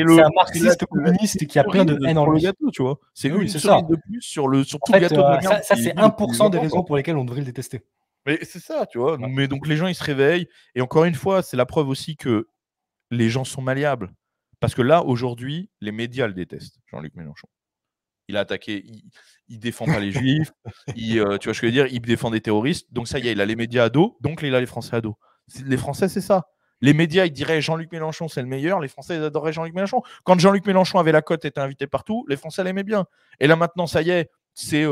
communiste qui a plein de haine en lui. Gâteau, tu vois. C'est oui, une c'est cerise ça. de plus sur tout le gâteau de merde. Ça c'est 1% des raisons pour lesquelles on devrait le détester. Mais c'est ça, tu vois. Ouais. Mais donc les gens, ils se réveillent. Et encore une fois, c'est la preuve aussi que les gens sont malléables. Parce que là, aujourd'hui, les médias le détestent, Jean-Luc Mélenchon. Il a attaqué, il défend pas les juifs, tu vois ce que je veux dire, il défend des terroristes, donc ça y est, il a les médias à dos, donc il a les Français à dos. Les Français, c'est ça. Les médias, ils diraient Jean-Luc Mélenchon, c'est le meilleur, les Français, ils adoreraient Jean-Luc Mélenchon. Quand Jean-Luc Mélenchon avait la cote, était invité partout, les Français l'aimaient bien. Et là maintenant, ça y est, c'est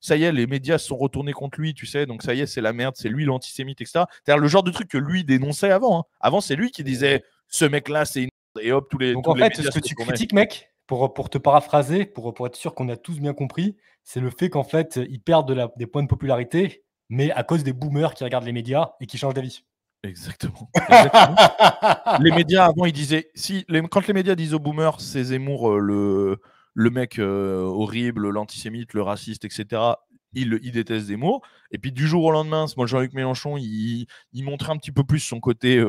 ça y est, les médias se sont retournés contre lui, tu sais, donc ça y est, c'est la merde, c'est lui l'antisémite, etc. C'est-à-dire le genre de truc que lui dénonçait avant. Avant, c'est lui qui disait ce mec-là, c'est une et hop, tous les. Donc tous en les fait, ce que tu critiques, mec, pour te paraphraser, pour être sûr qu'on a tous bien compris, c'est le fait qu'en fait, ils perdent des points de popularité, mais à cause des boomers qui regardent les médias et qui changent d'avis. Exactement. Les médias, avant, ils disaient... Quand les médias disent aux boomers, c'est Zemmour, le mec horrible, l'antisémite, le raciste, etc., ils détestent Zemmour. Et puis, du jour au lendemain, moi, Jean-Luc Mélenchon, il montrait un petit peu plus son côté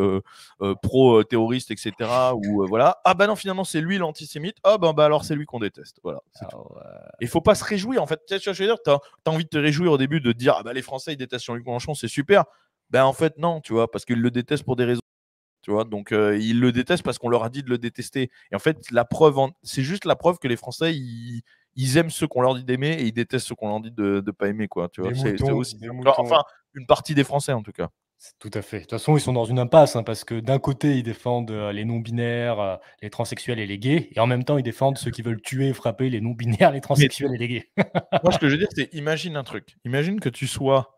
pro-terroriste, etc. Ou voilà. Ah bah non, finalement, c'est lui l'antisémite. Ah bah alors, c'est lui qu'on déteste. Voilà. Il faut pas se réjouir, en fait. Tu sais, je veux dire, t'as envie de te réjouir au début de te dire, ah bah les Français, ils détestent Jean-Luc Mélenchon, c'est super. Ben en fait non, tu vois, parce qu'ils le détestent pour des raisons, tu vois. Donc ils le détestent parce qu'on leur a dit de le détester. Et en fait, c'est juste la preuve que les Français ils aiment ceux qu'on leur dit d'aimer et ils détestent ceux qu'on leur dit de pas aimer, quoi. Tu vois. C'est aussi enfin une partie des Français en tout cas. Tout à fait. De toute façon, ils sont dans une impasse parce que d'un côté, ils défendent les non-binaires, les transsexuels et les gays, et en même temps, ils défendent ceux qui veulent tuer et frapper les non-binaires, les transsexuels et les gays. Moi, ce que je veux dire, c'est imagine un truc. Imagine que tu sois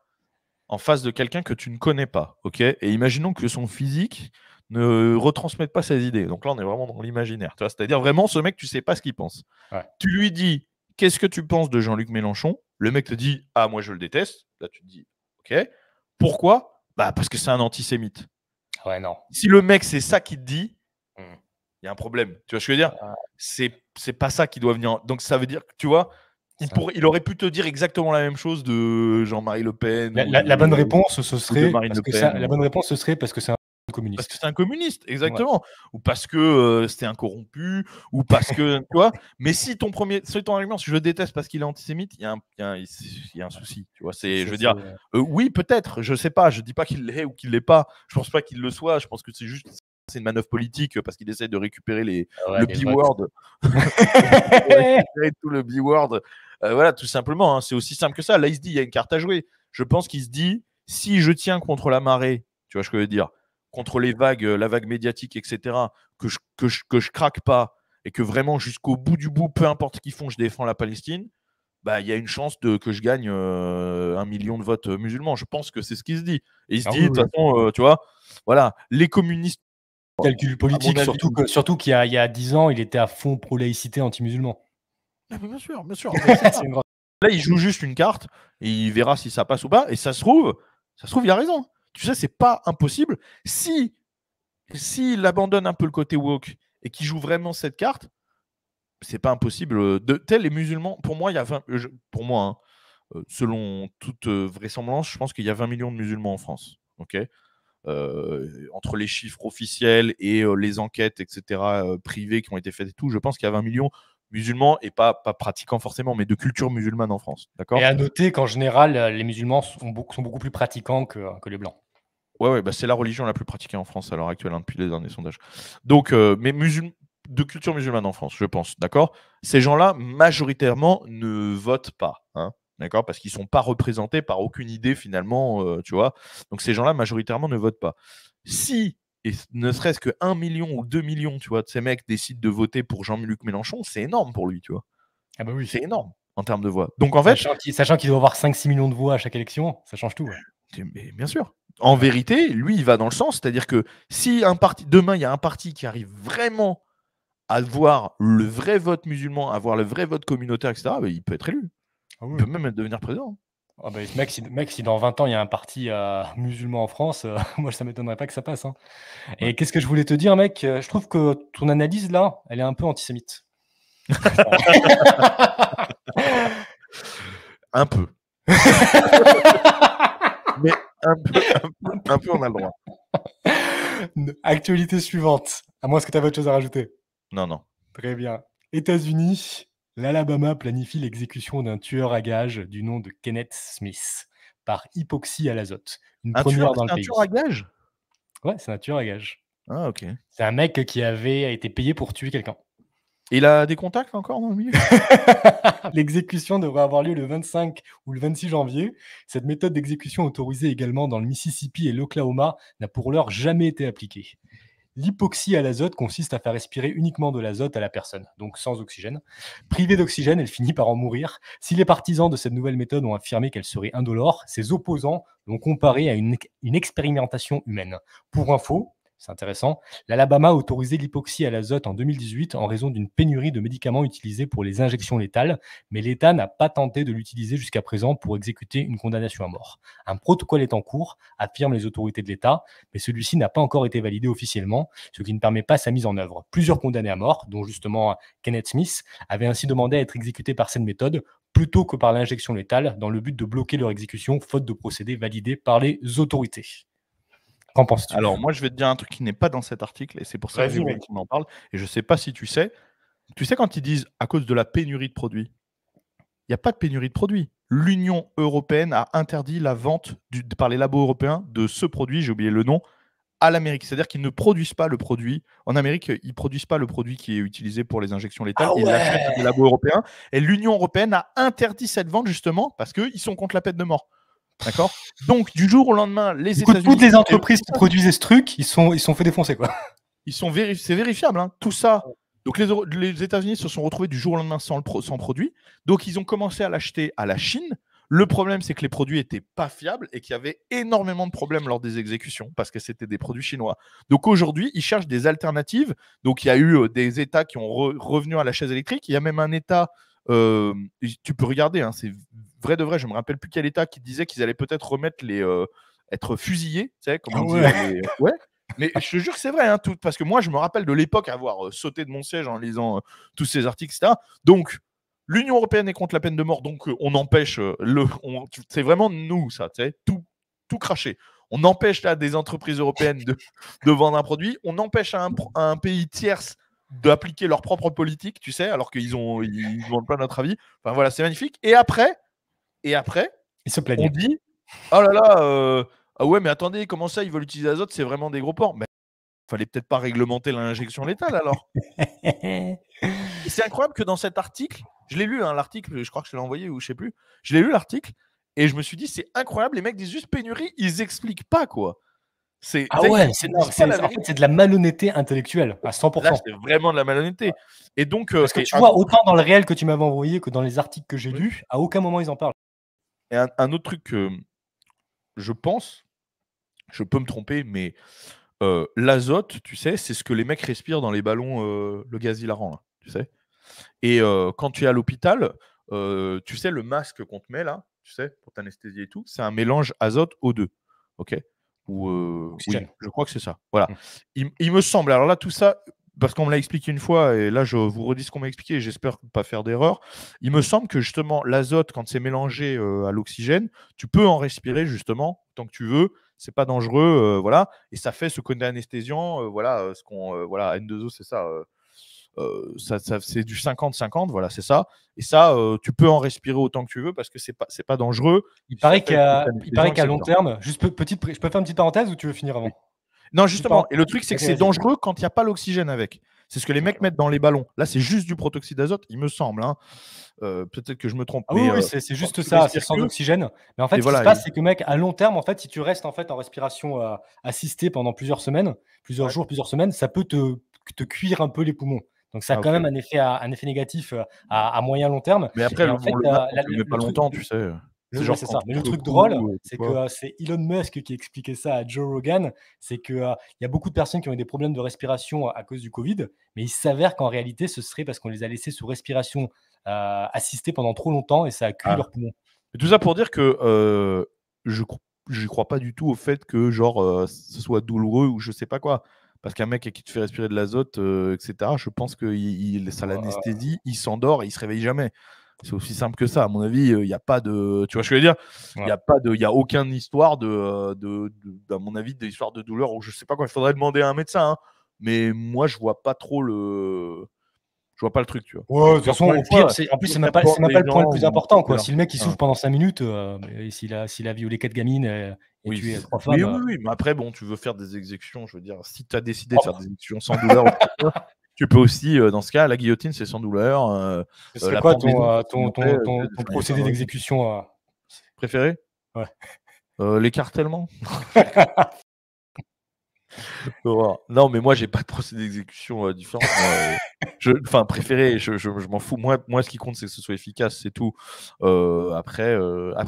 en face de quelqu'un que tu ne connais pas, ok ? Et imaginons que son physique ne retransmette pas ses idées. Donc là, on est vraiment dans l'imaginaire. C'est-à-dire vraiment, ce mec, tu sais pas ce qu'il pense. Ouais. Tu lui dis, qu'est-ce que tu penses de Jean-Luc Mélenchon ? Le mec te dit, ah, moi, je le déteste. Là, tu te dis, ok. Pourquoi ? Bah, parce que c'est un antisémite. Ouais, non. Si le mec, c'est ça qu'il te dit, il y a un problème. Tu vois ce que je veux dire ? C'est pas ça qui doit venir. Donc, ça veut dire que, tu vois, il aurait pu te dire exactement la même chose de Jean-Marie Le Pen. La bonne réponse, ce serait parce que c'est un Parce communiste. que c'est un communiste, exactement. Ou parce que c'était un corrompu, ou parce que, tu vois. Mais si ton argument, si je le déteste parce qu'il est antisémite, il y a un souci, tu vois. Je veux dire, oui, peut-être, je sais pas, je dis pas qu'il l'est ou qu'il l'est pas. Je pense pas qu'il le soit. Je pense que c'est une manœuvre politique parce qu'il essaie de récupérer le B-word, récupérer tout le B-word. Voilà, tout simplement. Hein, c'est aussi simple que ça. Là, il se dit, il y a une carte à jouer. Je pense qu'il se dit, si je tiens contre la marée, tu vois ce que je veux dire, contre les vagues, la vague médiatique, etc., que je craque pas et que vraiment jusqu'au bout du bout, peu importe ce qu'ils font, je défends la Palestine, bah il y a une chance que je gagne 1 million de votes musulmans. Je pense que c'est ce qu'il se dit. Et il se dit, de toute façon, tu vois, voilà, les communistes. Calcul politique, surtout qu'il y a 10 ans, il était à fond pro-laïcité anti-musulman. Ah, bien sûr, bien sûr. Là, il joue juste une carte et il verra si ça passe ou pas. Et ça se trouve, il a raison. Tu sais, c'est pas impossible. S'il abandonne un peu le côté woke et qu'il joue vraiment cette carte, c'est pas impossible. Les musulmans, pour moi, il y a 20, pour moi, hein, selon toute vraisemblance, je pense qu'il y a 20 millions de musulmans en France. Ok, entre les chiffres officiels et les enquêtes, etc., privées qui ont été faites et tout, je pense qu'il y a 20 millions musulmans et pas pratiquants forcément, mais de culture musulmane en France. D'accord ? Et à noter qu'en général, les musulmans sont beaucoup plus pratiquants que les blancs. Ouais, bah c'est la religion la plus pratiquée en France à l'heure actuelle, hein, depuis les derniers sondages. Donc, mais de culture musulmane en France, je pense, d'accord ? Ces gens-là, majoritairement, ne votent pas, hein, d'accord ? Parce qu'ils ne sont pas représentés par aucune idée, finalement, tu vois ? Donc, ces gens-là, majoritairement, ne votent pas. Si, et ne serait-ce que 1 million ou 2 millions, tu vois, de ces mecs décident de voter pour Jean-Luc Mélenchon, c'est énorme pour lui, tu vois ? Ah bah oui. C'est énorme en termes de voix. Donc, en fait... Sachant qu'il doit avoir 5-6 millions de voix à chaque élection, ça change tout. Ouais. Mais bien sûr. En vérité, lui, il va dans le sens, c'est-à-dire que si demain, il y a un parti qui arrive vraiment à voir le vrai vote musulman, à voir le vrai vote communautaire, etc., bah, il peut être élu. Ah oui. Il peut même devenir président. Ah bah, mec, si dans 20 ans, il y a un parti musulman en France, moi, ça ne m'étonnerait pas que ça passe. Hein. Et qu'est-ce que je voulais te dire, mec ? Je trouve que ton analyse, là, elle est un peu antisémite. Un peu. Mais un peu, on a le droit. Actualité suivante. À moins que tu avais autre chose à rajouter. Non. Très bien. États-Unis, l'Alabama planifie l'exécution d'un tueur à gages du nom de Kenneth Smith par hypoxie à l'azote. Une première dans le pays. Un tueur à gages ? Ouais, c'est un tueur à gages. Ah, ok. C'est un mec qui avait été payé pour tuer quelqu'un. Et il a des contacts encore dans le milieu ? L'exécution devrait avoir lieu le 25 ou le 26 janvier. Cette méthode d'exécution autorisée également dans le Mississippi et l'Oklahoma n'a pour l'heure jamais été appliquée. L'hypoxie à l'azote consiste à faire respirer uniquement de l'azote à la personne, donc sans oxygène. Privée d'oxygène, elle finit par en mourir. Si les partisans de cette nouvelle méthode ont affirmé qu'elle serait indolore, ses opposants l'ont comparée à une expérimentation humaine. Pour info, c'est intéressant, l'Alabama a autorisé l'hypoxie à l'azote en 2018 en raison d'une pénurie de médicaments utilisés pour les injections létales, mais l'État n'a pas tenté de l'utiliser jusqu'à présent pour exécuter une condamnation à mort. Un protocole est en cours, affirment les autorités de l'État, mais celui-ci n'a pas encore été validé officiellement, ce qui ne permet pas sa mise en œuvre. Plusieurs condamnés à mort, dont justement Kenneth Smith, avaient ainsi demandé à être exécutés par cette méthode plutôt que par l'injection létale, dans le but de bloquer leur exécution, faute de procédés validés par les autorités. Qu'en penses-tu ? Alors, moi, je vais te dire un truc qui n'est pas dans cet article, et c'est pour ça que j'ai voulu qu'on en parle. Et je ne sais pas si tu sais. Tu sais, quand ils disent à cause de la pénurie de produits, il n'y a pas de pénurie de produits. L'Union européenne a interdit la vente par les labos européens de ce produit, j'ai oublié le nom, à l'Amérique. C'est-à-dire qu'ils ne produisent pas le produit. En Amérique, ils ne produisent pas le produit qui est utilisé pour les injections létales. Ils l'achètent à des labos européens. Et l'Union européenne a interdit cette vente justement parce qu'ils sont contre la peine de mort. D'accord ? Donc, du jour au lendemain, les États-Unis... Toutes les entreprises qui produisaient ce truc, ils sont fait défoncer, quoi. C'est vérifiable, hein, tout ça. Donc, les États-Unis se sont retrouvés du jour au lendemain sans produit. Donc, ils ont commencé à l'acheter à la Chine. Le problème, c'est que les produits n'étaient pas fiables et qu'il y avait énormément de problèmes lors des exécutions parce que c'était des produits chinois. Donc, aujourd'hui, ils cherchent des alternatives. Donc, il y a eu des États qui ont revenu à la chaise électrique. Il y a même un État... tu peux regarder, hein, c'est vrai de vrai, je me rappelle plus quel État qui disait qu'ils allaient peut-être remettre être fusillés, tu sais, comme on dit. Ouais. Mais je te jure que c'est vrai, hein, parce que moi je me rappelle de l'époque avoir sauté de mon siège en lisant tous ces articles, etc. Donc l'Union européenne est contre la peine de mort, donc on empêche c'est vraiment nous ça, tu sais, tout cracher. On empêche là des entreprises européennes de vendre un produit. On empêche à un pays tierce d'appliquer leur propre politique, tu sais, alors qu'ils ne demandent pas notre avis. Enfin voilà, c'est magnifique. Et après, Il se plaignent. on dit oh là là, ah ouais, mais attendez, comment ça, ils veulent utiliser l'azote, c'est vraiment des gros porcs. Mais fallait peut-être pas réglementer l'injection létale alors. Et c'est incroyable que dans cet article, je l'ai lu, hein, l'article, je crois que je l'ai envoyé ou je sais plus. Je l'ai lu l'article et je me suis dit, c'est incroyable, les mecs disent juste pénurie, ils expliquent pas quoi. Ah ouais, c'est de la malhonnêteté intellectuelle à 100%. Là, c'est vraiment de la malhonnêteté. Et donc, parce que tu vois, autant dans le réel que tu m'avais envoyé que dans les articles que j'ai lus, à aucun moment ils en parlent. Et un autre truc que je pense, je peux me tromper, mais l'azote, tu sais, c'est ce que les mecs respirent dans les ballons, le gaz hilarant, là, tu sais. Et quand tu es à l'hôpital, tu sais, le masque qu'on te met là, tu sais, pour t'anesthésier et tout, c'est un mélange azote O2, ok. Oui, je crois que c'est ça. Voilà. Il me semble, alors là, tout ça, parce qu'on me l'a expliqué une fois, et là, je vous redis ce qu'on m'a expliqué, et j'espère ne pas faire d'erreur. Il me semble que justement, l'azote, quand c'est mélangé à l'oxygène, tu peux en respirer justement, tant que tu veux. C'est pas dangereux, voilà. Et ça fait ce côté anesthésiant, voilà, voilà, N2O, c'est ça. Ça c'est du 50-50, voilà, c'est ça. Et ça, tu peux en respirer autant que tu veux parce que c'est pas dangereux. Il paraît qu'à long terme, juste je peux faire une petite parenthèse ou tu veux finir avant? Non, justement. Et le truc, c'est que c'est dangereux quand il n'y a pas l'oxygène avec. C'est ce que les mecs mettent dans les ballons. Là, c'est juste du protoxyde d'azote, il me semble. Hein. Peut-être que je me trompe. Ah oui, c'est juste ça, c'est sans oxygène. Mais en fait, ce qui se passe, c'est que mec, à long terme, en fait, si tu restes en respiration assistée pendant plusieurs semaines, plusieurs jours, plusieurs semaines, ça peut te cuire un peu les poumons. Donc ça a quand même un effet négatif à moyen long terme. Mais après, en fait, le met pas longtemps, tu sais. C'est ça. Mais le truc drôle, c'est que c'est Elon Musk qui expliquait ça à Joe Rogan. C'est qu'il y a beaucoup de personnes qui ont eu des problèmes de respiration à cause du Covid, mais il s'avère qu'en réalité, ce serait parce qu'on les a laissés sous respiration assistée pendant trop longtemps et ça a cuit leurs poumons. Et tout ça pour dire que je crois pas du tout au fait que genre ce soit douloureux ou je sais pas quoi. Parce qu'un mec qui te fait respirer de l'azote, etc., je pense que ça l'anesthésie, il s'endort et il se réveille jamais. C'est aussi simple que ça. À mon avis, il n'y a pas de. Tu vois ce que je veux dire? Il n'y a aucune histoire à mon avis, d'histoire de douleur ou je sais pas quoi. Il faudrait demander à un médecin. Hein. Mais moi, je vois pas trop le. Je vois pas le truc, tu vois. Ouais, de toute façon, au pire, en plus, c'est même pas le point le plus important. Quoi. Si le mec il souffre pendant 5 minutes, s'il a violé 4 gamines et tué 3 femmes. Oui, mais après, bon, tu veux faire des exécutions, je veux dire, si tu as décidé de faire des exécutions sans douleur, tu peux aussi, dans ce cas, la guillotine, c'est sans douleur. C'est quoi ton procédé d'exécution préféré? Ouais. L'écartèlement. Non, mais moi, j'ai pas de procédé d'exécution différent. Enfin, préféré, je m'en fous. Moi, ce qui compte, c'est que ce soit efficace, c'est tout. Après,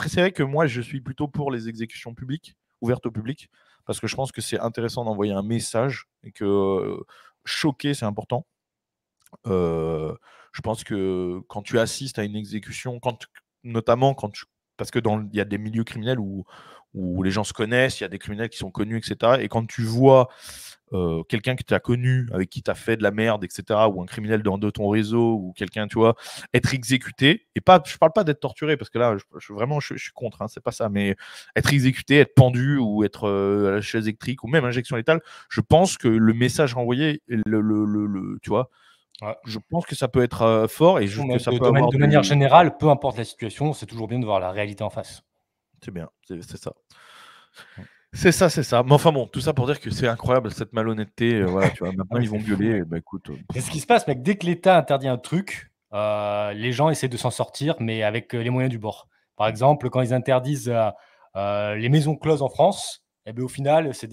c'est vrai que moi, je suis plutôt pour les exécutions publiques, ouvertes au public, parce que je pense que c'est intéressant d'envoyer un message et que choquer, c'est important. Je pense que quand tu assistes à une exécution, notamment parce que il y a des milieux criminels où les gens se connaissent, il y a des criminels qui sont connus, etc. Et quand tu vois quelqu'un que tu as connu, avec qui tu as fait de la merde, etc., ou un criminel de ton réseau, ou quelqu'un, tu vois, être exécuté, et je parle pas d'être torturé, parce que là, je suis contre, hein, c'est pas ça, mais être exécuté, être pendu, ou être à la chaise électrique, ou même injection létale, je pense que le message renvoyé, tu vois, je pense que ça peut être fort, et que ça peut avoir de manière générale, peu importe la situation, c'est toujours bien de voir la réalité en face. C'est bien, c'est ça. C'est ça. Mais enfin bon, tout ça pour dire que c'est incroyable cette malhonnêteté. Voilà, tu vois, maintenant ils vont gueuler. Bah, écoute. C'est ce qui se passe, mec. Dès que l'État interdit un truc, les gens essaient de s'en sortir, mais avec les moyens du bord. Par exemple, quand ils interdisent les maisons closes en France, au final, c'est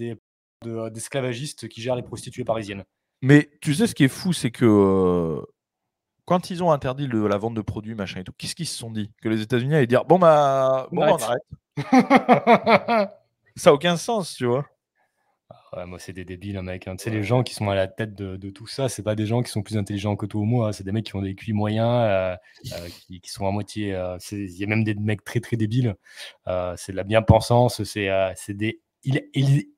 d'esclavagistes qui gèrent les prostituées parisiennes. Mais tu sais, ce qui est fou, c'est que quand ils ont interdit la vente de produits, machin et tout, qu'est-ce qu'ils se sont dit? Que les États-Unis allaient dire on arrête. Ça n'a aucun sens, tu vois. Ouais, moi, c'est des débiles, mec. Tu sais, les gens qui sont à la tête de tout ça, c'est pas des gens qui sont plus intelligents que toi ou moi. C'est des mecs qui ont des QI moyens, qui sont à moitié. Il y a même des mecs très très débiles. C'est de la bien-pensance. C'est des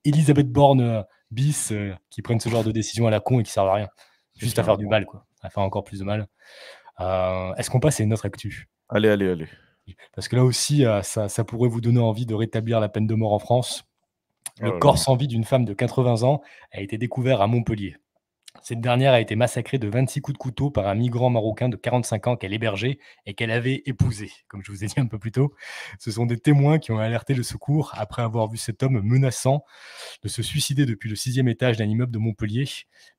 Elisabeth Borne bis qui prennent ce genre de décision à la con et qui servent à rien. Juste à faire du mal, quoi. À faire encore plus de mal. Est-ce qu'on passe à une autre actu? Allez. Parce que là aussi, ça pourrait vous donner envie de rétablir la peine de mort en France. Oh Le là corps là. sans vie d'une femme de 80 ans a été découvert à Montpellier. Cette dernière a été massacrée de 26 coups de couteau par un migrant marocain de 45 ans qu'elle hébergeait et qu'elle avait épousé, comme je vous ai dit un peu plus tôt. Ce sont des témoins qui ont alerté le secours après avoir vu cet homme menaçant de se suicider depuis le 6e étage d'un immeuble de Montpellier.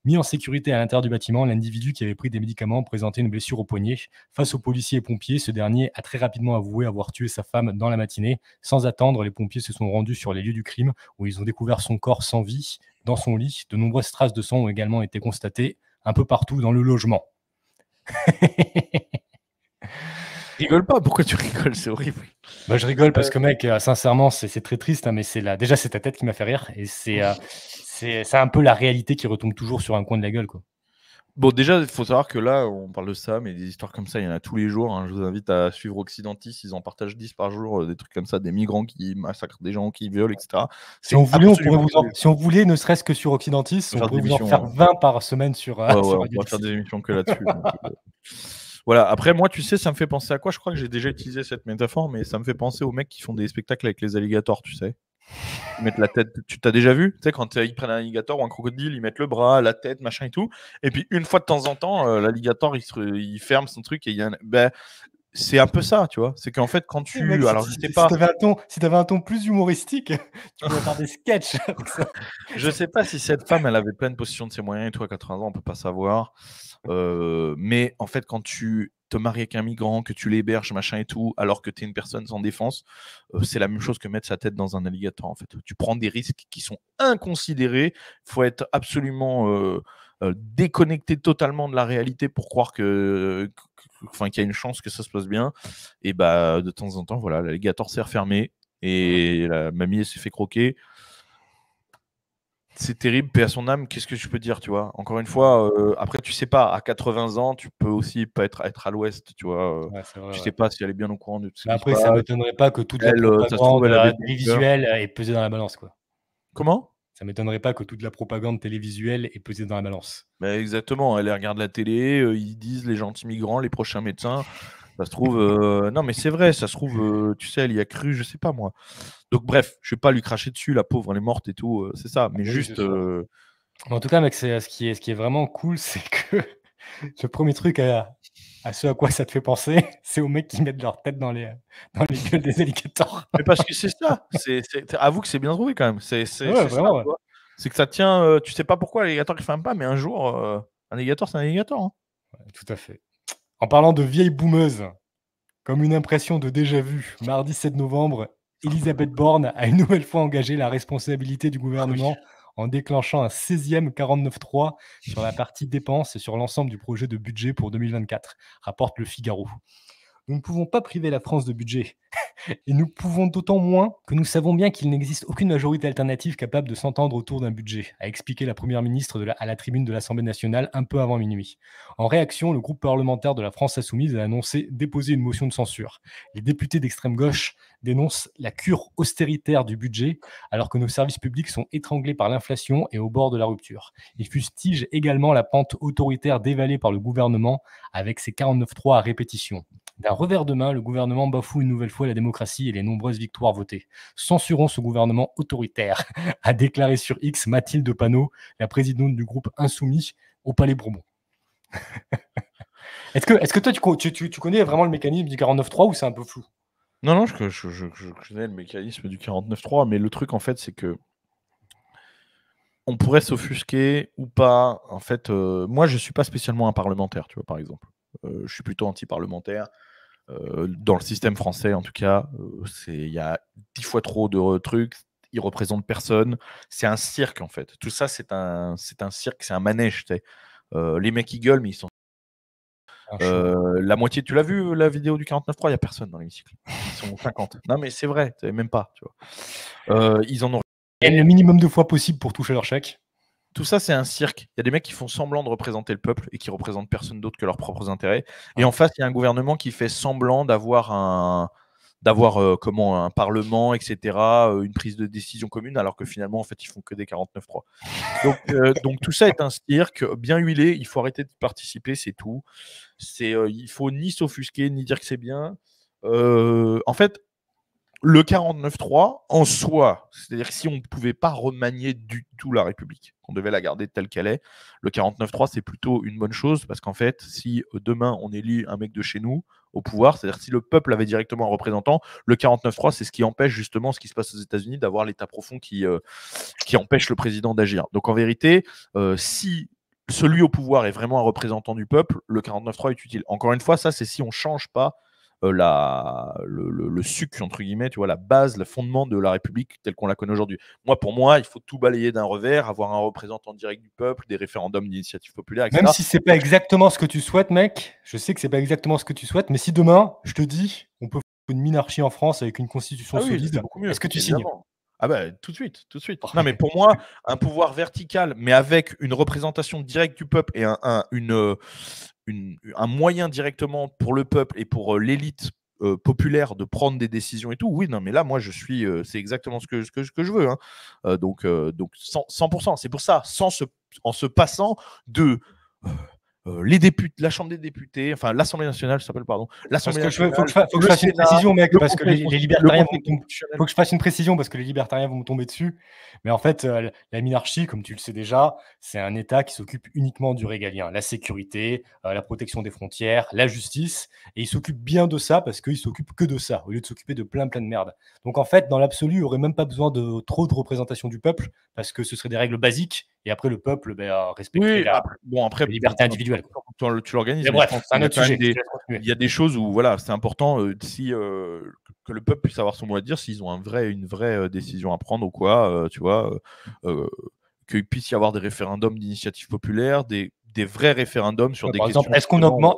Mis en sécurité à l'intérieur du bâtiment, l'individu qui avait pris des médicaments présentait une blessure au poignet. Face aux policiers et pompiers, ce dernier a très rapidement avoué avoir tué sa femme dans la matinée. Sans attendre, les pompiers se sont rendus sur les lieux du crime où ils ont découvert son corps sans vie dans son lit. De nombreuses traces de sang ont également été constatées un peu partout dans le logement. Rigole pas, pourquoi tu rigoles? C'est horrible. Bah, je rigole parce que mec, sincèrement, c'est très triste, hein, mais déjà c'est ta tête qui m'a fait rire et c'est un peu la réalité qui retombe toujours sur un coin de la gueule, quoi. Bon, déjà, il faut savoir que là, on parle de ça, mais des histoires comme ça, il y en a tous les jours, hein. Je vous invite à suivre Occidentis, ils en partagent 10 par jour, des trucs comme ça, des migrants qui massacrent des gens, qui violent, etc. Si on voulait, absolument si on voulait, ne serait-ce que sur Occidentis, on faire pourrait des vous en émissions, faire 20 par semaine sur, Ouais, sur on Radio pourra X. faire des émissions que là-dessus. donc, voilà. Après, moi, tu sais, ça me fait penser à quoi? Je crois que j'ai déjà utilisé cette métaphore, mais ça me fait penser aux mecs qui font des spectacles avec les alligators, tu sais. Ils mettent la tête. Tu t'as déjà vu? Tu sais, quand ils prennent un alligator ou un crocodile, ils mettent le bras, la tête, machin et tout. Et puis, une fois de temps en temps, l'alligator, il ferme son truc et il y a ben, c'est un peu ça, tu vois. C'est qu'en fait, quand tu. Mec, Alors, je si sais pas. t'avais un ton plus humoristique, tu pourrais faire des sketchs avec ça. Je sais pas si cette femme, elle avait pleine possession de ses moyens et toi, à 80 ans, on peut pas savoir. Mais en fait, quand tu te maries avec un migrant, que tu l'héberges, machin et tout, alors que tu es une personne sans défense, c'est la même chose que mettre sa tête dans un alligator, en fait. Tu prends des risques qui sont inconsidérés. Il faut être absolument déconnecté totalement de la réalité pour croire qu'il y a une chance que ça se passe bien. Et bah, de temps en temps, voilà, l'alligator s'est refermé et la mamie, elle s'est fait croquer. C'est terrible, paix à son âme, qu'est-ce que je peux dire, tu vois? Encore une fois, après tu sais pas, à 80 ans, tu peux aussi pas être à l'ouest, tu vois? Ouais, c'est vrai, Tu ouais. sais pas si elle est bien au courant de tout ce Mais qui se après, ça passe. m'étonnerait pas que toute la Elle, ça se trouve, propagande elle avait des télévisuelle ait pesé dans la balance, quoi. Comment? Ça m'étonnerait pas que toute la propagande télévisuelle ait pesé dans la balance. Bah, exactement, elle regarde la télé, ils disent les gentils migrants, les prochains médecins. Ça se trouve, non mais c'est vrai, ça se trouve, tu sais, elle y a cru, je sais pas moi. Donc bref, je vais pas lui cracher dessus, la pauvre, elle est morte et tout, c'est ça. Mais Oui, juste, c'est sûr. Mais en tout cas, mec, ce qui est vraiment cool, c'est que le premier truc à ce à quoi ça te fait penser, c'est aux mecs qui mettent leur tête dans les gueules des alligators. mais parce que c'est ça, avoue que c'est bien trouvé quand même. C'est Ouais, ça, vraiment, ouais. tu vois? C'est que ça tient, tu sais pas pourquoi l'alligator il ferme pas, mais un jour, un alligator, c'est un alligator, hein. Tout à fait. En parlant de vieilles boumeuses, comme une impression de déjà vu, mardi 7 novembre, Elisabeth Borne a une nouvelle fois engagé la responsabilité du gouvernement en déclenchant un 16e 49.3 sur la partie dépenses et sur l'ensemble du projet de budget pour 2024, rapporte Le Figaro. Nous ne pouvons pas priver la France de budget. Et nous pouvons d'autant moins que nous savons bien qu'il n'existe aucune majorité alternative capable de s'entendre autour d'un budget, a expliqué la Première ministre à la tribune de l'Assemblée nationale un peu avant minuit. En réaction, le groupe parlementaire de la France Insoumise a annoncé déposer une motion de censure. Les députés d'extrême gauche dénoncent la cure austéritaire du budget, alors que nos services publics sont étranglés par l'inflation et au bord de la rupture. Ils fustigent également la pente autoritaire dévalée par le gouvernement avec ses 49.3 à répétition. D'un revers de main, le gouvernement bafoue une nouvelle fois la démocratie et les nombreuses victoires votées. Censurons ce gouvernement autoritaire, a déclaré sur X Mathilde Panot, la présidente du groupe Insoumis au Palais Bourbon. Est-ce que toi, tu connais vraiment le mécanisme du 49.3 ou c'est un peu flou? Non, je connais le mécanisme du 49.3, mais le truc, en fait, c'est que on pourrait s'offusquer ou pas. En fait, moi, je suis pas spécialement un parlementaire, tu vois, par exemple. Je suis plutôt anti-parlementaire. Dans le système français, en tout cas, il y a 10 fois trop de trucs, ils représentent personne. C'est un cirque, en fait. Tout ça, c'est un cirque, c'est un manège, tu sais. Les mecs, ils gueulent, mais ils sont... la moitié, tu l'as vu, la vidéo du 49.3, il n'y a personne dans l'hémicycle. Ils sont 50. Non, mais c'est vrai, même pas, tu vois. Ils en ont... Il y a le minimum de fois possible pour toucher leur chèque. Tout ça, c'est un cirque. Il y a des mecs qui font semblant de représenter le peuple et qui représentent personne d'autre que leurs propres intérêts. Et en face, il y a un gouvernement qui fait semblant d'avoir un parlement, etc., une prise de décision commune, alors que finalement, en fait, ils font que des 49.3. Donc tout ça est un cirque bien huilé. Il faut arrêter de participer, c'est tout. Il faut ni s'offusquer, ni dire que c'est bien. En fait, le 49.3 en soi, c'est-à-dire que si on ne pouvait pas remanier du tout la République, on devait la garder telle qu'elle est, le 49.3 c'est plutôt une bonne chose parce qu'en fait, si demain on élit un mec de chez nous au pouvoir, c'est-à-dire si le peuple avait directement un représentant, le 49.3 c'est ce qui empêche justement ce qui se passe aux États-Unis d'avoir l'État profond qui empêche le président d'agir. Donc en vérité, si celui au pouvoir est vraiment un représentant du peuple, le 49.3 est utile. Encore une fois, ça c'est si on ne change pas le sucre, entre guillemets, tu vois, la base, le fondement de la République telle qu'on la connaît aujourd'hui. Pour moi, il faut tout balayer d'un revers, avoir un représentant direct du peuple, des référendums d'initiative populaire, etc. Même si c'est pas exactement ce que tu souhaites, mec, je sais que c'est pas exactement ce que tu souhaites, mais si demain, je te dis, on peut faire une monarchie en France avec une constitution solide, c'est beaucoup mieux, est-ce que tu signes? évidemment. Ah bah, tout de suite, tout de suite. Non, mais pour moi, un pouvoir vertical, mais avec une représentation directe du peuple et un moyen directement pour le peuple et pour l'élite populaire de prendre des décisions et tout, oui, non, mais là, moi, c'est exactement ce que je veux. Hein. Donc 100%. C'est pour ça, en se passant de les députés, la Chambre des députés, enfin l'Assemblée nationale, ça s'appelle, pardon. L'Assemblée nationale. Faut que je fasse une précision, mec, parce que les libertariens faut que je fasse une précision parce que les libertariens vont me tomber dessus. Mais en fait, la monarchie, comme tu le sais déjà, c'est un État qui s'occupe uniquement du régalien, la sécurité, la protection des frontières, la justice, et il s'occupe bien de ça parce qu'il s'occupe que de ça, au lieu de s'occuper de plein de merde. Donc en fait, dans l'absolu, il n'y aurait même pas besoin de trop de représentation du peuple parce que ce serait des règles basiques et après le peuple respecterait après, la liberté individuelle. Tu l'organises. Mais bref, c'est un autre sujet. Il y a des choses où voilà, c'est important que le peuple puisse avoir son mot à dire s'ils ont une vraie décision à prendre ou quoi, tu vois, qu'il puisse y avoir des référendums d'initiative populaire, des vrais référendums sur des questions. Par exemple,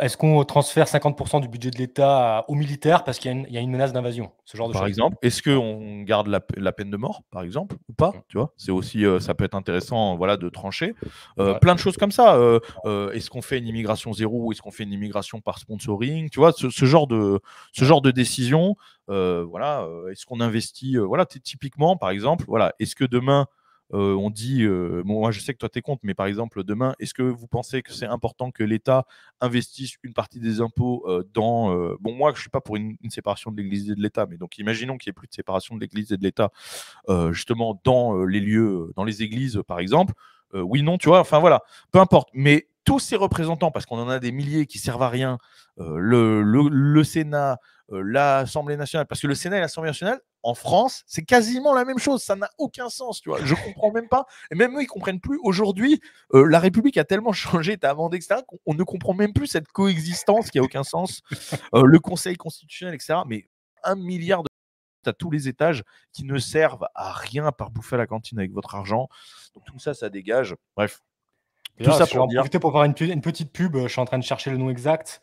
est-ce qu'on transfère 50% du budget de l'État aux militaires parce qu'il y a une menace d'invasion, ce genre de choses. Par exemple, est-ce qu'on garde la peine de mort, par exemple, ou pas, tu vois? C'est aussi, ça peut être intéressant, voilà, de trancher. Plein de choses comme ça. Est-ce qu'on fait une immigration zéro ou est-ce qu'on fait une immigration par sponsoring? Tu vois, ce genre de décision. Voilà. Est-ce qu'on investit? Voilà, typiquement, par exemple, voilà. Est-ce que demain on dit, moi je sais que toi tu es contre, mais par exemple demain, est-ce que vous pensez que c'est important que l'État investisse une partie des impôts dans... bon, moi je ne suis pas pour une séparation de l'Église et de l'État, mais donc imaginons qu'il n'y ait plus de séparation de l'Église et de l'État, justement dans les lieux, dans les églises par exemple. Oui, non, tu vois, enfin voilà, peu importe. Mais tous ces représentants, parce qu'on en a des milliers qui servent à rien, le Sénat, l'Assemblée nationale, parce que le Sénat et l'Assemblée nationale, en France, c'est quasiment la même chose. Ça n'a aucun sens, tu vois. Je comprends même pas. Et même eux, ils comprennent plus. Aujourd'hui, la République a tellement changé, t'as amendé, etc., qu'on ne comprend même plus cette coexistence qui a aucun sens. Le Conseil constitutionnel, etc. Mais 1 milliard de à tous les étages qui ne servent à rien à part bouffer à la cantine avec votre argent. Donc tout ça, ça dégage. Bref. Tout ça pour profiter pour faire une petite pub. Je suis en train de chercher le nom exact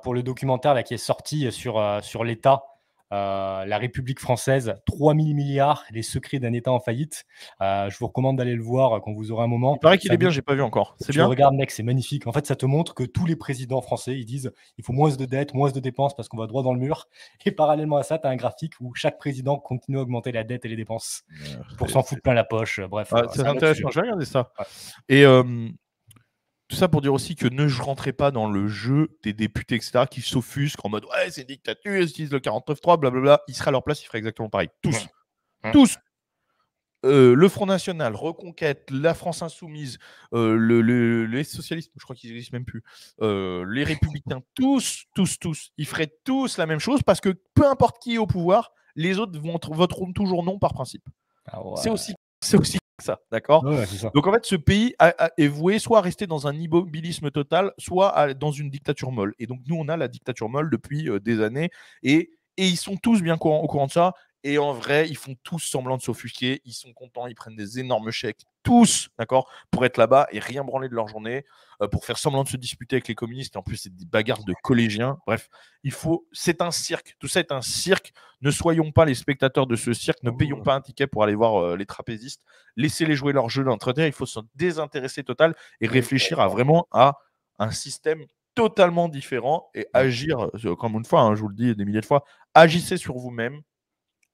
pour le documentaire là, qui est sorti sur l'État, la République française, 3000 milliards, les secrets d'un État en faillite. Je vous recommande d'aller le voir quand vous aurez un moment. Il paraît qu'il est bien, j'ai pas vu encore. C'est bien. Regarde, mec, c'est magnifique. En fait, ça te montre que tous les présidents français, ils disent il faut moins de dettes, moins de dépenses parce qu'on va droit dans le mur. Et parallèlement à ça, tu as un graphique où chaque président continue à augmenter la dette et les dépenses pour s'en foutre plein la poche. Bref, c'est intéressant. Je vais regarder ça. Ouais. Et tout ça pour dire aussi que ne rentrez pas dans le jeu des députés, etc., qui s'offusquent en mode ouais, c'est une dictature, ils utilisent le 49.3, blablabla. Ils seraient à leur place, ils feraient exactement pareil. Tous. Tous. Le Front National, Reconquête, la France Insoumise, les socialistes, je crois qu'ils n'existent même plus, les Républicains, tous, ils feraient tous la même chose parce que peu importe qui est au pouvoir, les autres voteront toujours non par principe. Ah ouais. C'est aussi ça, d'accord ? Ouais, c'est ça. Donc en fait, ce pays est voué soit à rester dans un immobilisme total, soit dans une dictature molle. Et donc nous, on a la dictature molle depuis des années et ils sont tous bien au courant de ça. Et en vrai, ils font tous semblant de s'offusquer. Ils sont contents, ils prennent des énormes chèques, tous, d'accord, pour être là-bas et rien branler de leur journée, pour faire semblant de se disputer avec les communistes. Et en plus, c'est des bagarres de collégiens. Bref, c'est un cirque. Tout ça est un cirque. Ne soyons pas les spectateurs de ce cirque. Ne payons pas un ticket pour aller voir les trapézistes. Laissez-les jouer leur jeu d'entretien. Il faut se désintéresser total et réfléchir vraiment à un système totalement différent et agir, comme une fois, hein, je vous le dis des milliers de fois, agissez sur vous-même,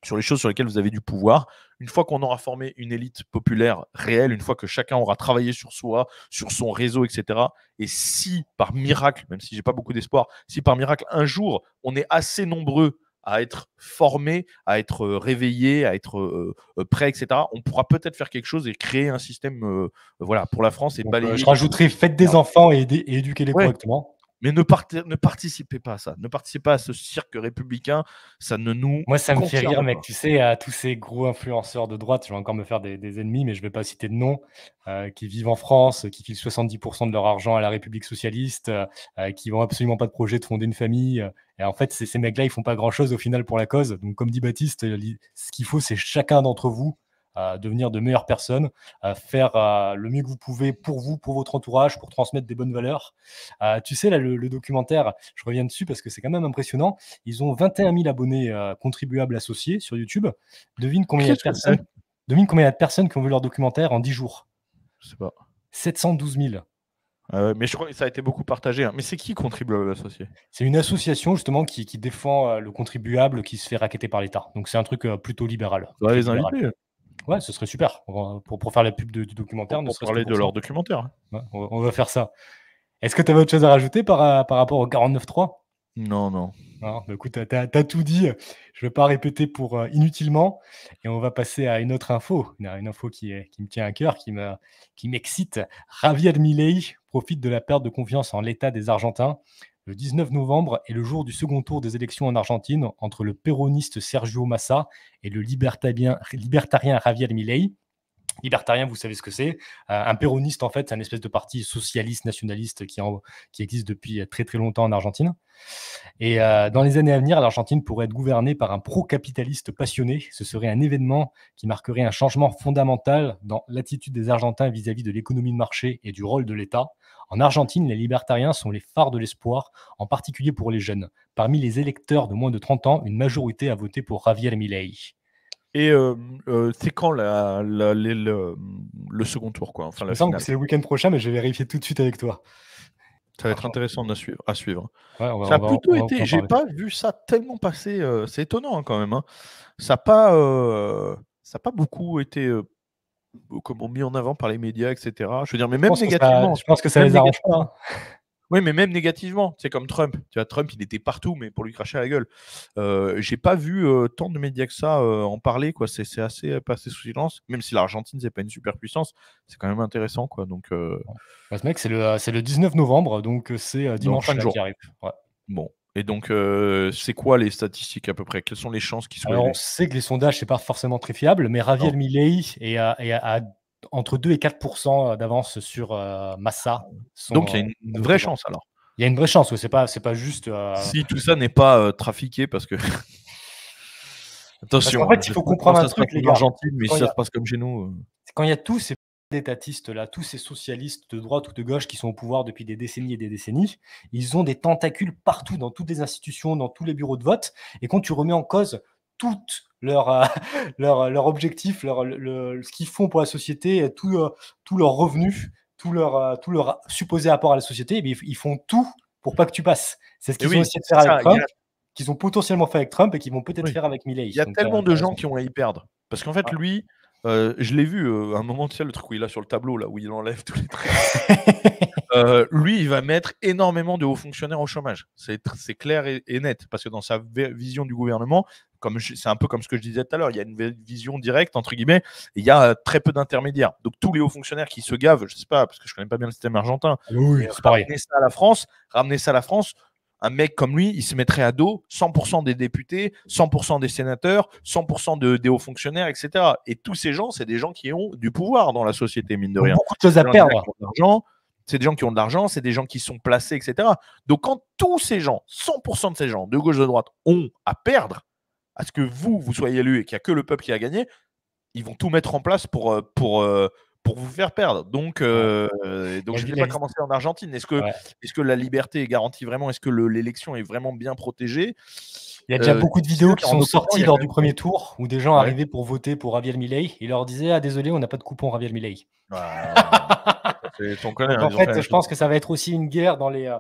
sur les choses sur lesquelles vous avez du pouvoir. Une fois qu'on aura formé une élite populaire réelle, une fois que chacun aura travaillé sur soi, sur son réseau, etc. Et si par miracle, même si j'ai pas beaucoup d'espoir, si par miracle un jour on est assez nombreux à être formés, à être réveillés, à être prêts, etc., on pourra peut-être faire quelque chose et créer un système voilà, pour la France et Donc, balayer. je rajouterai faites des enfants et éduquez-les Ouais. correctement. Mais ne participez pas à ça. Ne participez pas à ce cirque républicain. Ça ne nous Moi, ça me fait concerne rire, mec. pas. Tu sais, à tous ces gros influenceurs de droite, je vais encore me faire des ennemis, mais je ne vais pas citer de nom, qui vivent en France, qui filent 70% de leur argent à la République socialiste, qui n'ont absolument pas de projet de fonder une famille. Et en fait, ces mecs-là, ils font pas grand-chose au final pour la cause. Donc, comme dit Baptiste, ce qu'il faut, c'est chacun d'entre vous devenir de meilleures personnes, faire le mieux que vous pouvez pour vous, pour votre entourage, pour transmettre des bonnes valeurs. Tu sais, là, le documentaire, je reviens dessus parce que c'est quand même impressionnant. Ils ont 21 000 abonnés contribuables associés sur YouTube. Devine combien il y a de Qu'est-ce que personnes, devine combien il y a de personnes qui ont vu leur documentaire en 10 jours. Je sais pas. 712 000. Mais je crois que ça a été beaucoup partagé. Hein. Mais c'est qui contribuable associé? C'est une association justement qui défend le contribuable qui se fait racketter par l'État. Donc c'est un truc plutôt libéral. On va les Libéral. inviter Ouais, ce serait super pour faire la pub du documentaire. pour parler de leur documentaire. Ouais, on va faire ça. Est-ce que tu avais autre chose à rajouter par rapport au 49.3? Non. Non, bah écoute, t'as tout dit. Je ne vais pas répéter pour inutilement. Et on va passer à une autre info. Une info qui me tient à cœur, qui m'excite. Javier Milei profite de la perte de confiance en l'État des Argentins. Le 19 novembre est le jour du second tour des élections en Argentine entre le péroniste Sergio Massa et le libertarien Javier Milei. Libertarien, vous savez ce que c'est. Un péroniste, en fait, c'est une espèce de parti socialiste, nationaliste qui existe depuis très très longtemps en Argentine. Et dans les années à venir, l'Argentine pourrait être gouvernée par un pro-capitaliste passionné. Ce serait un événement qui marquerait un changement fondamental dans l'attitude des Argentins vis-à-vis de l'économie de marché et du rôle de l'État. En Argentine, les libertariens sont les phares de l'espoir, en particulier pour les jeunes. Parmi les électeurs de moins de 30 ans, une majorité a voté pour Javier Milei. Et c'est quand le second tour, quoi? Enfin, Il la me semble finale. que c'est le week-end prochain, mais je vais vérifier tout de suite avec toi. Ça va être intéressant à suivre. Ouais, Ça a plutôt on va été. en J'ai parler. pas vu ça tellement passer. C'est étonnant hein, quand même. Hein. Ça n'a pas beaucoup été mis en avant par les médias, etc. Je veux dire, mais même négativement. Je pense que ça Même les arrange pas. Hein. Oui, mais même négativement, c'est comme Trump. Tu vois, Trump, il était partout, mais pour lui cracher à la gueule. J'ai pas vu tant de médias que ça en parler, quoi. C'est assez passé sous silence. Même si l'Argentine, c'est pas une superpuissance, c'est quand même intéressant, quoi. Donc, Bah, ce mec, c'est le 19 novembre, donc c'est dimanche fin de là, jour. qui arrive. Ouais. Bon. Et donc, c'est quoi les statistiques à peu près? Quelles sont les chances qu'il soit Alors, élu? on sait que les sondages, c'est pas forcément très fiable, mais Javier Milei est à entre 2 et 4% d'avance sur Massa. Donc, il y a une vraie chance alors. Il y a une vraie chance, ouais, c'est pas juste. Si tout ça n'est pas trafiqué, parce que. Attention, qu'en fait, il faut comprendre un truc, les gars. En Argentine, mais Quand si il y ça a- se passe comme chez nous. Quand il y a tous ces étatistes-là, tous ces socialistes de droite ou de gauche qui sont au pouvoir depuis des décennies et des décennies, ils ont des tentacules partout, dans toutes les institutions, dans tous les bureaux de vote. Et quand tu remets en cause toutes leur objectif, ce qu'ils font pour la société, tous leurs revenus, tout leur supposé apport à la société, eh bien, ils font tout pour pas que tu passes. C'est ce qu'ils ont essayé de faire avec Trump, qu'ils ont potentiellement fait avec Trump et qu'ils vont peut-être faire avec Milei. Il y a tellement de gens qui ont à y perdre. Parce qu'en fait, lui, je l'ai vu à un moment, tu sais, le truc où il a sur le tableau, là, où il enlève tous les trucs. Lui, il va mettre énormément de hauts fonctionnaires au chômage. C'est clair et net. Parce que dans sa vision du gouvernement, c'est un peu comme ce que je disais tout à l'heure, il y a une vision directe, entre guillemets, et il y a très peu d'intermédiaires. Donc, tous les hauts fonctionnaires qui se gavent, je ne sais pas, parce que je ne connais pas bien le système argentin, oui, c'est pareil. Ramener ça à la France, un mec comme lui, il se mettrait à dos 100% des députés, 100% des sénateurs, 100% des hauts fonctionnaires, etc. Et tous ces gens, c'est des gens qui ont du pouvoir dans la société, mine de rien. Beaucoup de choses à perdre. C'est des gens qui ont de l'argent, c'est des gens qui sont placés, etc. Donc, quand tous ces gens, 100% de ces gens, de gauche, de droite, ont à perdre, à ce que vous soyez élu et qu'il n'y a que le peuple qui a gagné, ils vont tout mettre en place pour vous faire perdre. Donc je ne sais pas comment c'est en Argentine. Est-ce que la liberté est garantie vraiment? Est-ce que l'élection est vraiment bien protégée? Il y a déjà beaucoup de vidéos qui sont sorties lors du premier tour où des gens arrivaient pour voter pour Javier Milei. Ils leur disaient « Ah, désolé, on n'a pas de coupon Javier Milei. » En fait, je pense que ça va être aussi une guerre dans les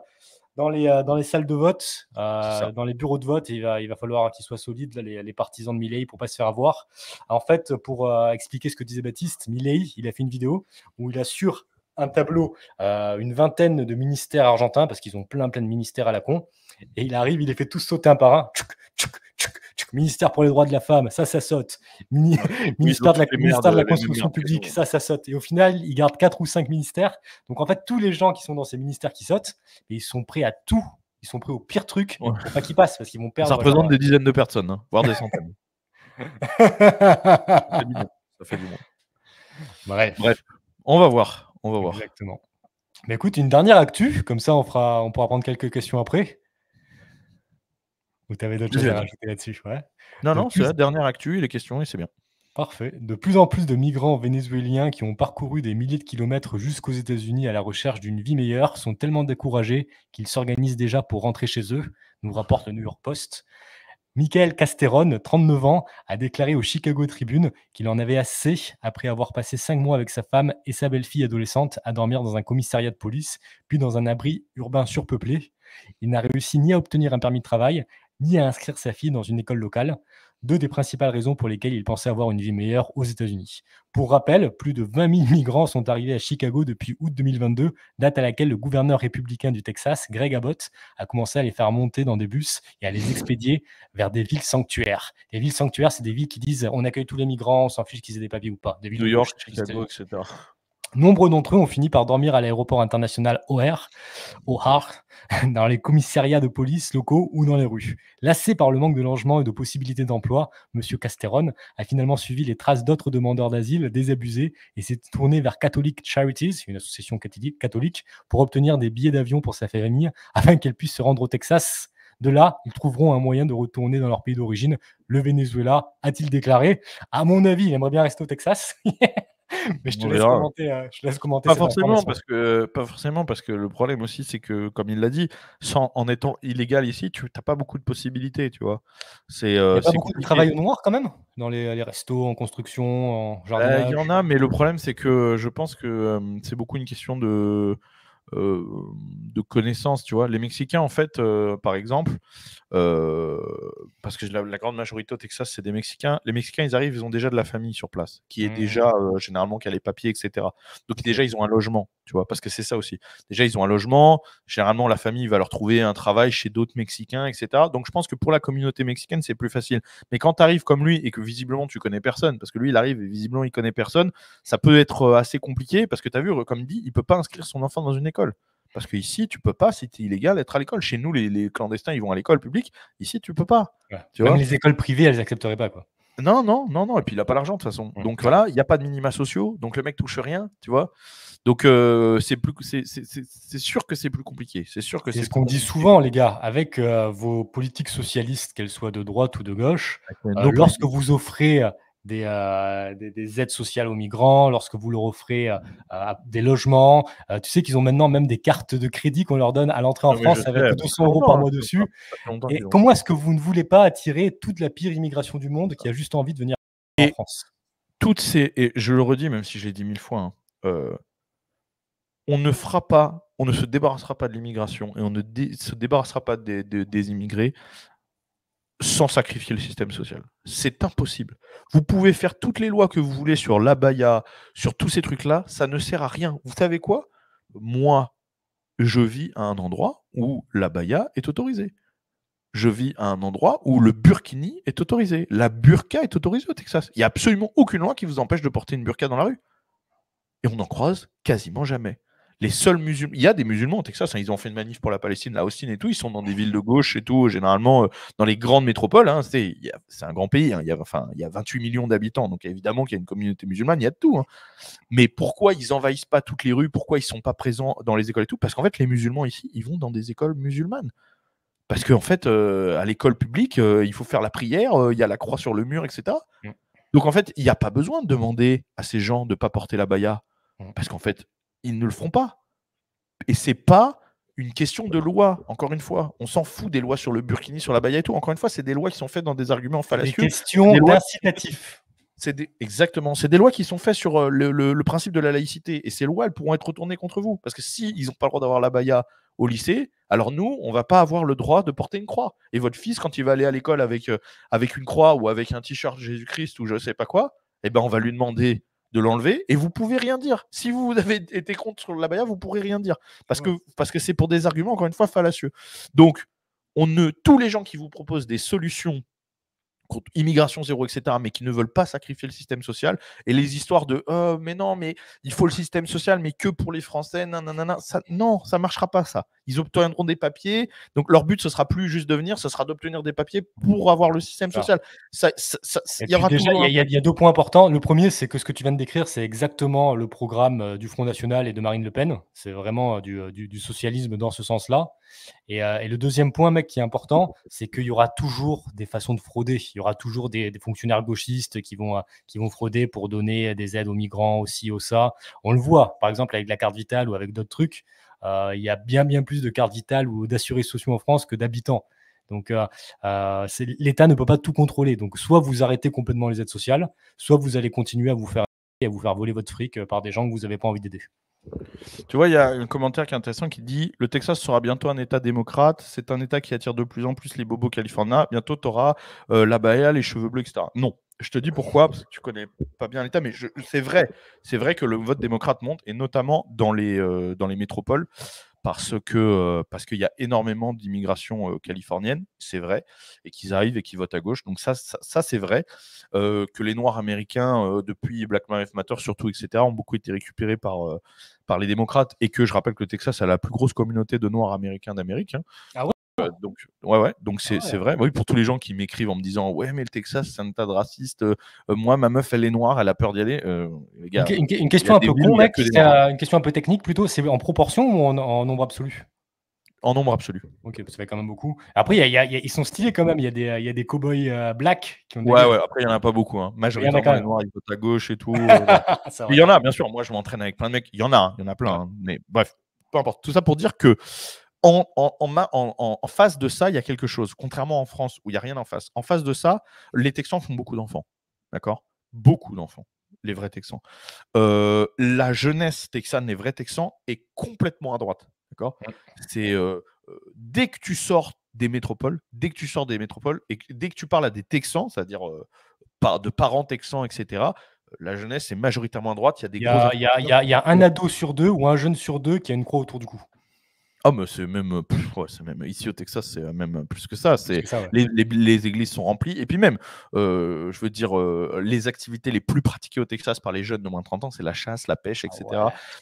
salles de vote, dans les bureaux de vote. Il va falloir qu'ils soient solides, là, les partisans de Milei, pour ne pas se faire avoir. En fait, pour expliquer ce que disait Baptiste, Milei, il a fait une vidéo où il a sur un tableau une vingtaine de ministères argentins, parce qu'ils ont plein de ministères à la con. Et il arrive, il les fait tous sauter un par un. Tchouk, tchouk, tchouk. Ministère pour les droits de la femme, ça saute. Ministère de la construction publique, ça saute. Et au final, ils gardent 4 ou 5 ministères. Donc en fait, tous les gens qui sont dans ces ministères qui sautent, ils sont prêts à tout. Ils sont prêts au pire truc pour pas qu'ils passent, parce qu'ils vont perdre. Ça représente des dizaines de personnes, hein, voire des centaines. Ça fait du monde. Bref, on va voir. Exactement. Mais écoute, une dernière actu, comme ça on pourra prendre quelques questions après. Ou tu avais d'autres choses à rajouter là-dessus? Ouais. Non, c'est la dernière actu, les questions, et c'est bien. Parfait. De plus en plus de migrants vénézuéliens qui ont parcouru des milliers de kilomètres jusqu'aux États-Unis à la recherche d'une vie meilleure sont tellement découragés qu'ils s'organisent déjà pour rentrer chez eux, nous rapporte le New York Post. Michael Casteron, 39 ans, a déclaré au Chicago Tribune qu'il en avait assez après avoir passé 5 mois avec sa femme et sa belle-fille adolescente à dormir dans un commissariat de police, puis dans un abri urbain surpeuplé. Il n'a réussi ni à obtenir un permis de travail, ni à inscrire sa fille dans une école locale, 2 des principales raisons pour lesquelles il pensait avoir une vie meilleure aux États-Unis. Pour rappel, plus de 20 000 migrants sont arrivés à Chicago depuis août 2022, date à laquelle le gouverneur républicain du Texas, Greg Abbott, a commencé à les faire monter dans des bus et à les expédier vers des villes sanctuaires. Les villes sanctuaires, c'est des villes qui disent on accueille tous les migrants, on s'en fiche qu'ils aient des papiers ou pas. Des villes New York, Chicago, etc. Nombre d'entre eux ont fini par dormir à l'aéroport international O'Hare, dans les commissariats de police locaux ou dans les rues. Lassé par le manque de logement et de possibilités d'emploi, M. Casteron a finalement suivi les traces d'autres demandeurs d'asile désabusés et s'est tourné vers Catholic Charities, une association catholique, pour obtenir des billets d'avion pour sa famille afin qu'elle puisse se rendre au Texas. De là, ils trouveront un moyen de retourner dans leur pays d'origine, le Venezuela, a-t-il déclaré. À mon avis, il aimerait bien rester au Texas. Mais je te laisse commenter. Pas forcément, parce que le problème aussi, c'est que, comme il l'a dit, en étant illégal ici, tu n'as pas beaucoup de possibilités, tu vois. Il n'y a pas beaucoup de travail au noir quand même, dans les restos, en construction, en jardinage. Il y en a, mais le problème, c'est que je pense que c'est beaucoup une question de connaissances, tu vois. Les Mexicains, en fait, par exemple, parce que la grande majorité au Texas, c'est des Mexicains. Les Mexicains, ils arrivent, ils ont déjà de la famille sur place, qui est déjà, généralement, qui a les papiers, etc. Donc, déjà, ils ont un logement, tu vois, parce que c'est ça aussi. Déjà, ils ont un logement. Généralement, la famille va leur trouver un travail chez d'autres Mexicains, etc. Donc, je pense que pour la communauté mexicaine, c'est plus facile. Mais quand tu arrives comme lui et que visiblement, tu connais personne, parce que lui, il arrive et visiblement, il connaît personne, ça peut être assez compliqué parce que tu as vu, comme il dit, il peut pas inscrire son enfant dans une école. Parce qu'ici, tu peux pas, si tu es illégal, être à l'école. Chez nous, les clandestins, ils vont à l'école publique. Ici, tu peux pas. Ouais. Tu vois, les écoles privées, elles n'accepteraient pas, quoi. Non. Et puis, il n'a pas l'argent, de toute façon. Donc, voilà, il n'y a pas de minima sociaux. Donc, le mec touche rien, tu vois. Donc, c'est sûr que c'est plus compliqué. C'est sûr que c'est ce qu'on dit souvent, les gars, avec vos politiques socialistes, qu'elles soient de droite ou de gauche, lorsque vous offrez des aides sociales aux migrants, lorsque vous leur offrez des logements. Tu sais qu'ils ont maintenant même des cartes de crédit qu'on leur donne à l'entrée en France avec 200 € par mois dessus. Et comment est-ce que vous ne voulez pas attirer toute la pire immigration du monde qui a juste envie de venir en France? Et je le redis, même si je l'ai dit 1000 fois, on ne se débarrassera pas de l'immigration et on ne se débarrassera pas des immigrés sans sacrifier le système social. C'est impossible. Vous pouvez faire toutes les lois que vous voulez sur l'abaya, sur tous ces trucs-là, ça ne sert à rien. Vous savez quoi? Moi, je vis à un endroit où l'abaya est autorisée. Je vis à un endroit où le burkini est autorisé. La burqa est autorisée au Texas. Il n'y a absolument aucune loi qui vous empêche de porter une burqa dans la rue. Et on n'en croise quasiment jamais. Les seuls musulmans, il y a des musulmans au Texas, ils ont fait une manif pour la Palestine, la Austin et tout, ils sont dans des villes de gauche et tout, généralement dans les grandes métropoles, c'est un grand pays, il y a 28 millions d'habitants, donc évidemment qu'il y a une communauté musulmane, il y a de tout. Mais pourquoi ils n'envahissent pas toutes les rues, pourquoi ils ne sont pas présents dans les écoles et tout? Parce qu'en fait, les musulmans ici, ils vont dans des écoles musulmanes. Parce qu'en fait, à l'école publique, il faut faire la prière, il y a la croix sur le mur, etc. Donc en fait, il n'y a pas besoin de demander à ces gens de ne pas porter l'abaya, parce qu'en fait, ils ne le feront pas. Et c'est pas une question de loi, encore une fois. On s'en fout des lois sur le burkini, sur l'abaya et tout. Encore une fois, c'est des lois qui sont faites dans des arguments fallacieux. Des questions d'incitatif. Exactement. C'est des lois qui sont faites sur le principe de la laïcité. Et ces lois, elles pourront être retournées contre vous. Parce que s'ils n'ont pas le droit d'avoir l'abaya au lycée, alors nous, on ne va pas avoir le droit de porter une croix. Et votre fils, quand il va aller à l'école avec une croix ou avec un t-shirt Jésus-Christ ou je ne sais pas quoi, eh ben, on va lui demander de l'enlever et vous pouvez rien dire. Si vous avez été contre l'abaya, vous pourrez rien dire parce que c'est pour des arguments encore une fois fallacieux. Donc tous les gens qui vous proposent des solutions contre immigration zéro, etc., mais qui ne veulent pas sacrifier le système social. Et les histoires de mais non, mais il faut le système social, mais que pour les Français, ça ne marchera pas, ça. Ils obtiendront des papiers. Donc, leur but, ce sera plus juste de venir, ce sera d'obtenir des papiers pour avoir le système social. Il y a 2 points importants. Le premier, c'est que ce que tu viens de décrire, c'est exactement le programme du Front National et de Marine Le Pen. C'est vraiment du socialisme dans ce sens-là. Et le deuxième point, mec, qui est important, c'est qu'il y aura toujours des façons de frauder. Il y aura toujours des fonctionnaires gauchistes qui vont frauder pour donner des aides aux migrants, aussi, au ça. On le voit, par exemple, avec la carte vitale ou avec d'autres trucs. Il y a bien plus de cartes vitales ou d'assurés sociaux en France que d'habitants. Donc, l'État ne peut pas tout contrôler. Donc, soit vous arrêtez complètement les aides sociales, soit vous allez continuer à vous faire voler votre fric par des gens que vous n'avez pas envie d'aider. Tu vois, il y a un commentaire qui est intéressant qui dit « Le Texas sera bientôt un État démocrate. C'est un État qui attire de plus en plus les bobos californiens. Bientôt, tu auras la baya, les cheveux bleus, etc. » Non, je te dis pourquoi, parce que tu connais pas bien l'État, mais c'est vrai. C'est vrai que le vote démocrate monte, et notamment dans les métropoles, parce qu'il y a énormément d'immigration californienne, c'est vrai, et qu'ils arrivent et qu'ils votent à gauche. Donc ça c'est vrai. Que les Noirs américains, depuis Black Lives Matter surtout, etc., ont beaucoup été récupérés par les démocrates, et que je rappelle que le Texas a la plus grosse communauté de Noirs américains d'Amérique. Hein. Ah ouais. Donc c'est vrai. Oui, pour tous les gens qui m'écrivent en me disant « Ouais, mais le Texas, c'est un tas de racistes. Moi, ma meuf, elle est noire, elle a peur d'y aller. » Les gars, une question un peu con, mec. Une question un peu technique plutôt. C'est en proportion ou en nombre absolu? En nombre absolu. Ok, ça fait quand même beaucoup. Après, ils sont stylés quand même. Il y a des cow-boys black qui ont des... Ouais, après, il n'y en a pas beaucoup. Hein. Majoritairement, les noirs, ils votent à gauche et tout. Il y en a, bien sûr. Moi, je m'entraîne avec plein de mecs. Il y en a plein. Hein. Mais bref, peu importe. Tout ça pour dire que en face de ça, il y a quelque chose. Contrairement en France, où il n'y a rien en face. En face de ça, les Texans font beaucoup d'enfants. D'accord? Beaucoup d'enfants. Les vrais Texans. La jeunesse texane, les vrais Texans, est complètement à droite. D'accord? C'est dès que tu sors des métropoles, et dès que tu parles à des Texans, c'est-à-dire de parents texans, etc., la jeunesse est majoritairement à droite. Il y a un ado sur 2 ou un jeune sur 2 qui a une croix autour du cou. Ah, mais c'est même ici au Texas, c'est même plus que ça. Les églises sont remplies. Et puis même, je veux dire, les activités les plus pratiquées au Texas par les jeunes de moins de 30 ans, c'est la chasse, la pêche, etc.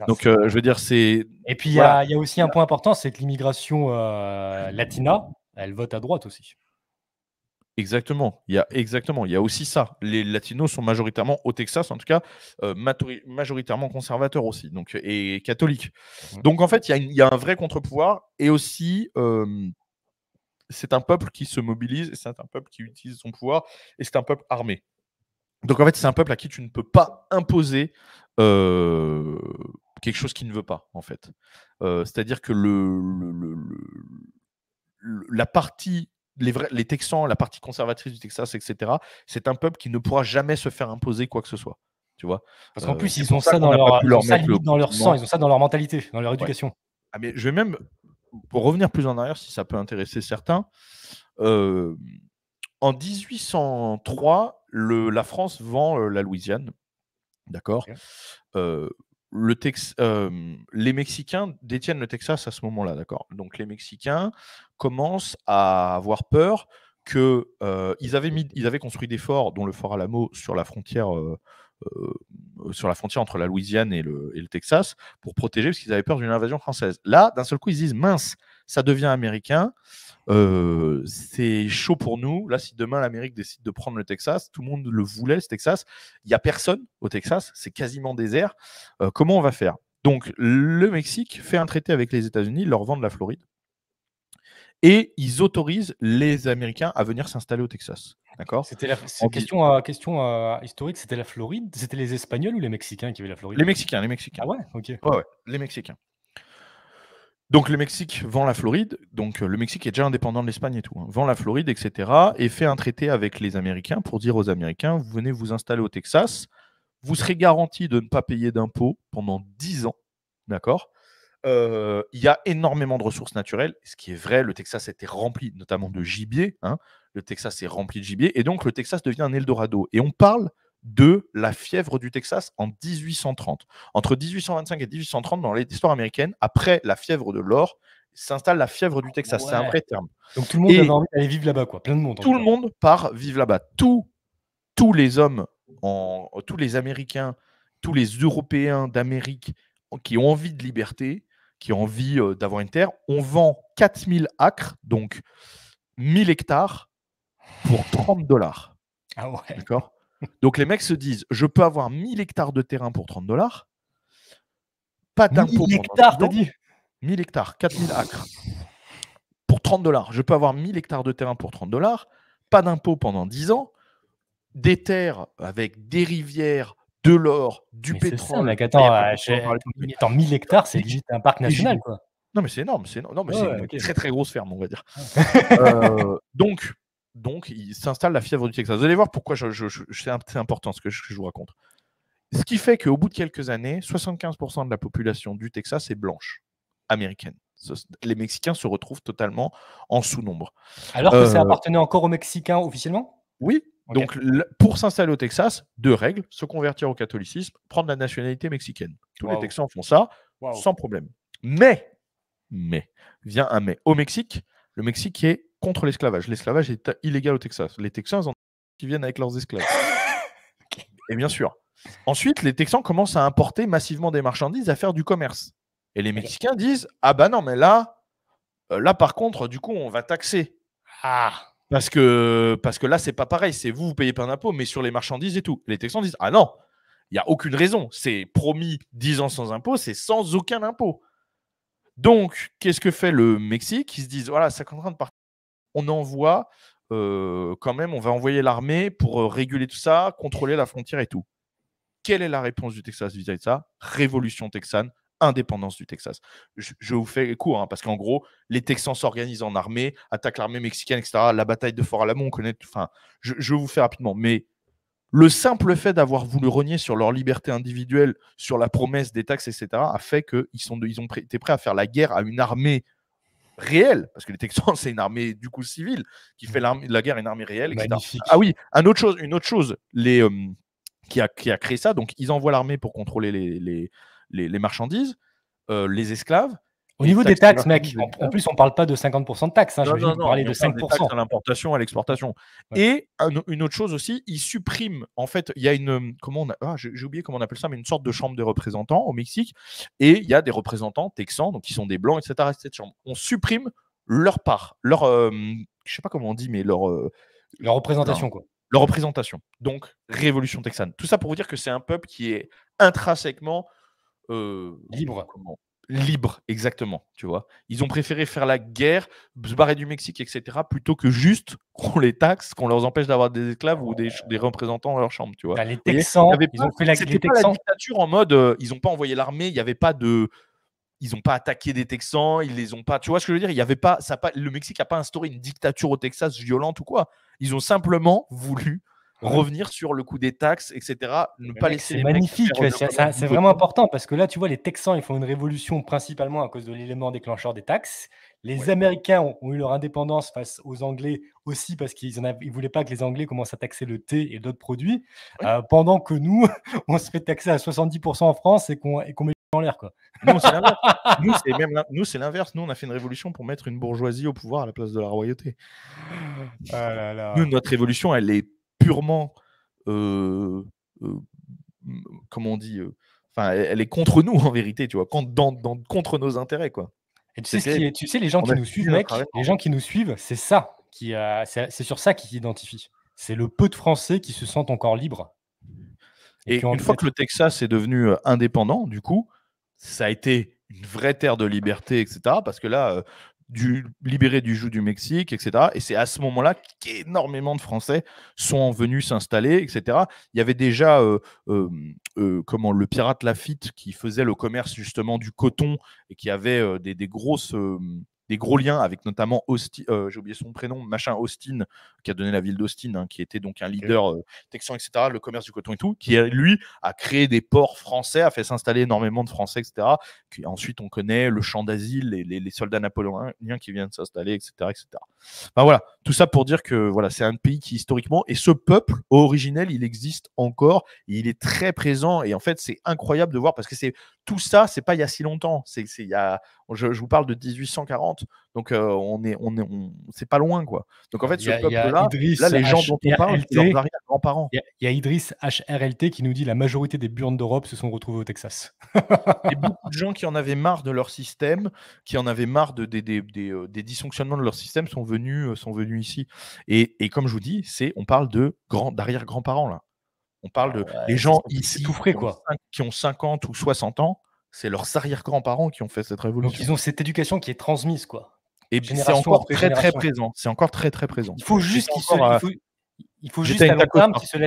Donc, je veux dire, c'est... Et puis, il y a aussi un point important, c'est que l'immigration latina, elle vote à droite aussi. Exactement. Il y a aussi ça. Les latinos sont majoritairement, au Texas en tout cas, majoritairement conservateurs aussi, donc, et catholiques. Donc en fait, il y a un vrai contre-pouvoir, et aussi, c'est un peuple qui se mobilise, et c'est un peuple qui utilise son pouvoir, et c'est un peuple armé. Donc en fait, c'est un peuple à qui tu ne peux pas imposer quelque chose qu'il ne veut pas, en fait. C'est-à-dire que la partie... Les Texans, la partie conservatrice du Texas, etc., c'est un peuple qui ne pourra jamais se faire imposer quoi que ce soit. Tu vois, parce qu'en plus, ils ont ça dans leur sang, ils ont ça dans leur mentalité, dans leur éducation. Ouais. Ah, mais je vais même, pour revenir plus en arrière, si ça peut intéresser certains, en 1803, la France vend la Louisiane. D'accord. Les Mexicains détiennent le Texas à ce moment-là, d'accord. Donc les Mexicains commencent à avoir peur que ils avaient construit des forts, dont le fort Alamo, sur la frontière entre la Louisiane et le Texas, pour protéger, parce qu'ils avaient peur d'une invasion française. Là, d'un seul coup, ils se disent mince, ça devient américain. C'est chaud pour nous. Là, si demain l'Amérique décide de prendre le Texas, tout le monde le voulait, ce Texas. Il n'y a personne au Texas, c'est quasiment désert. Comment on va faire? Donc, le Mexique fait un traité avec les États-Unis, leur vendent la Floride, et ils autorisent les Américains à venir s'installer au Texas. D'accord? Question historique, c'était la Floride? C'était les Espagnols ou les Mexicains qui avaient la Floride? Les Mexicains. Ah ouais? Ok. Ouais, les Mexicains. Donc le Mexique vend la Floride, donc le Mexique est déjà indépendant de l'Espagne et tout, hein, vend la Floride, etc., et fait un traité avec les Américains pour dire aux Américains, vous venez vous installer au Texas, vous serez garantis de ne pas payer d'impôts pendant 10 ans, d'accord? Il y a énormément de ressources naturelles, ce qui est vrai, le Texas était rempli notamment de gibier, hein, le Texas est rempli de gibier, et donc le Texas devient un Eldorado, et on parle de la fièvre du Texas en 1830. Entre 1825 et 1830, dans l'histoire américaine, après la fièvre de l'or, s'installe la fièvre du Texas. C'est un Ouais. vrai terme. Donc tout le monde Et avait envie d'aller vivre là-bas, quoi. Plein de monde. en tout tout le cas. monde part vivre là-bas. Tous les hommes, tous les Américains, tous les Européens d'Amérique qui ont envie de liberté, qui ont envie d'avoir une terre, on vend 4000 acres, donc 1000 hectares, pour $30. Ah ouais. D'accord. Donc les mecs se disent, je peux avoir 1000 hectares de terrain pour $30, pas d'impôt 1000 pendant hectares, 10 t'as ans. dit 1000 hectares, 4000 acres, pour $30. Je peux avoir 1000 hectares de terrain pour $30, pas d'impôt pendant 10 ans, des terres avec des rivières, de l'or, du Mais c'est ça, pétrole. mec. Il y Attends, a pas de- on va parler de- attends, 1000 hectares, c'est Et- limite un parc et national, j'y- quoi. Non, mais c'est énorme. Non, mais c'est Ouais, une ok. très très grosse ferme, on va dire. Donc, il s'installe la fièvre du Texas. Vous allez voir pourquoi c'est important ce que je vous raconte. Ce qui fait qu'au bout de quelques années, 75% de la population du Texas est blanche, américaine. Les Mexicains se retrouvent totalement en sous-nombre. Alors que ça Euh, appartenait encore aux Mexicains officiellement? Oui, Ok. donc pour s'installer au Texas, 2 règles, se convertir au catholicisme, prendre la nationalité mexicaine. Tous les Waouh. Texans font ça Waouh. sans problème. Mais, vient un mais. Au Mexique, le Mexique est contre l'esclavage. L'esclavage est illégal au Texas. Les Texans, ils en qui viennent avec leurs esclaves. Et bien sûr. Ensuite, les Texans commencent à importer massivement des marchandises, à faire du commerce. Et les Mexicains disent, ah bah non, mais là par contre, du coup, on va taxer. Ah. Parce que là, c'est pas pareil. C'est vous payez pas d'impôt, mais sur les marchandises et tout. Les Texans disent, ah non, il n'y a aucune raison. C'est promis 10 ans sans impôt, c'est sans aucun impôt. Donc, qu'est-ce que fait le Mexique? Ils se disent, voilà, ça est en train de partir. On envoie quand même, on va envoyer l'armée pour réguler tout ça, contrôler la frontière et tout. Quelle est la réponse du Texas vis-à-vis de ça? Révolution texane, indépendance du Texas. Je vous fais court, parce qu'en gros, les Texans s'organisent en armée, attaquent l'armée mexicaine, etc. La bataille de Fort Alamo, on connaît. Enfin, je vous fais rapidement. Mais le simple fait d'avoir voulu renier sur leur liberté individuelle, sur la promesse des taxes, etc., a fait qu'ils ont été prêts à faire la guerre à une armée réelle, parce que les Texans, c'est une armée du coup civile, qui fait la guerre à une armée réelle, etc. Magnifique. Ah oui, une autre chose, qui a créé ça, donc ils envoient l'armée pour contrôler les marchandises, les esclaves. Au niveau des taxes, taxes, mec, en plus, on parle pas de 50% de taxes. Non, J'imagine que vous parlez de on parle des taxes 5%. à l'importation, à l'exportation. Ouais. Et une autre chose aussi, ils suppriment, en fait, il y a j'ai oublié comment on appelle ça, mais une sorte de chambre des représentants au Mexique, et il y a des représentants texans, donc qui sont des blancs, etc. Cette chambre. On supprime leur part, je sais pas comment on dit, mais leur représentation, quoi. leur représentation. Donc, révolution texane. Tout ça pour vous dire que c'est un peuple qui est intrinsèquement libre, exactement, tu vois. Ils ont préféré faire la guerre, se barrer du Mexique, etc., plutôt que juste qu'on les taxe, qu'on leur empêche d'avoir des esclaves ou des représentants dans leur chambre, tu vois. Bah, les Texans, ils ont fait la C'était pas la dictature en mode, ils n'ont pas envoyé l'armée, il n'y avait pas de... Ils n'ont pas attaqué des Texans, ils les ont pas... Tu vois ce que je veux dire? Il y avait pas, le Mexique n'a pas instauré une dictature au Texas violente ou quoi. Ils ont simplement voulu revenir sur le coût des taxes, etc. Ne pas laisser c'est les mecs magnifique, faire c'est vraiment important parce que là, tu vois, les Texans, ils font une révolution principalement à cause de l'élément déclencheur des taxes. Les Américains ont eu leur indépendance face aux Anglais aussi parce qu'ils ne voulaient pas que les Anglais commencent à taxer le thé et d'autres produits, pendant que nous, on se fait taxer à 70% en France et qu'on met en l'air, quoi. Nous, c'est l'inverse. Nous, c'est l'inverse. Nous, on a fait une révolution pour mettre une bourgeoisie au pouvoir à la place de la royauté. Ah là là. Nous, notre révolution, elle est purement, comment on dit, elle est contre nous en vérité, tu vois, contre nos intérêts, quoi. Et tu sais, les gens qui nous suivent, mec, les gens qui nous suivent, c'est ça, c'est sur ça qu'ils s'identifient. C'est le peu de Français qui se sentent encore libres. Et une fois que le Texas est devenu indépendant, du coup, ça a été une vraie terre de liberté, etc. Parce que là, libéré du joug du Mexique, etc. Et c'est à ce moment-là qu'énormément de Français sont venus s'installer, etc. Il y avait déjà le pirate Lafitte qui faisait le commerce justement du coton et qui avait des gros liens avec notamment Austin, j'ai oublié son prénom, Austin, qui a donné la ville d'Austin, qui était donc un leader texan, etc., le commerce du coton et tout, qui lui a créé des ports français, a fait s'installer énormément de Français, etc. Puis ensuite, on connaît le champ d'asile, les soldats napoléoniens qui viennent s'installer, etc., etc. Enfin, voilà, tout ça pour dire que voilà, c'est un pays qui historiquement, et ce peuple originel, il existe encore, et il est très présent, et en fait c'est incroyable de voir parce que tout ça, c'est pas il y a si longtemps, je vous parle de 1840, donc c'est pas loin quoi. Donc en fait ce peuple-là, les gens dont on parle, c'est leurs arrière-grands-parents. Il y a Idriss HRLT qui nous dit la majorité des burnes d'Europe se sont retrouvés au Texas. Et beaucoup de gens qui en avaient marre de leur système, qui en avaient marre des dysfonctionnements de leur système sont venus ici. Et comme je vous dis, on parle d'arrière-grands-parents là. On parle de les gens ici tout frais, quoi. Qui ont 50 ou 60 ans, c'est leurs arrière-grands-parents qui ont fait cette révolution. Donc ils ont cette éducation qui est transmise, quoi. Et c'est encore très très présent. C'est encore très très présent. Il faut juste il faut juste à long terme qu'ils se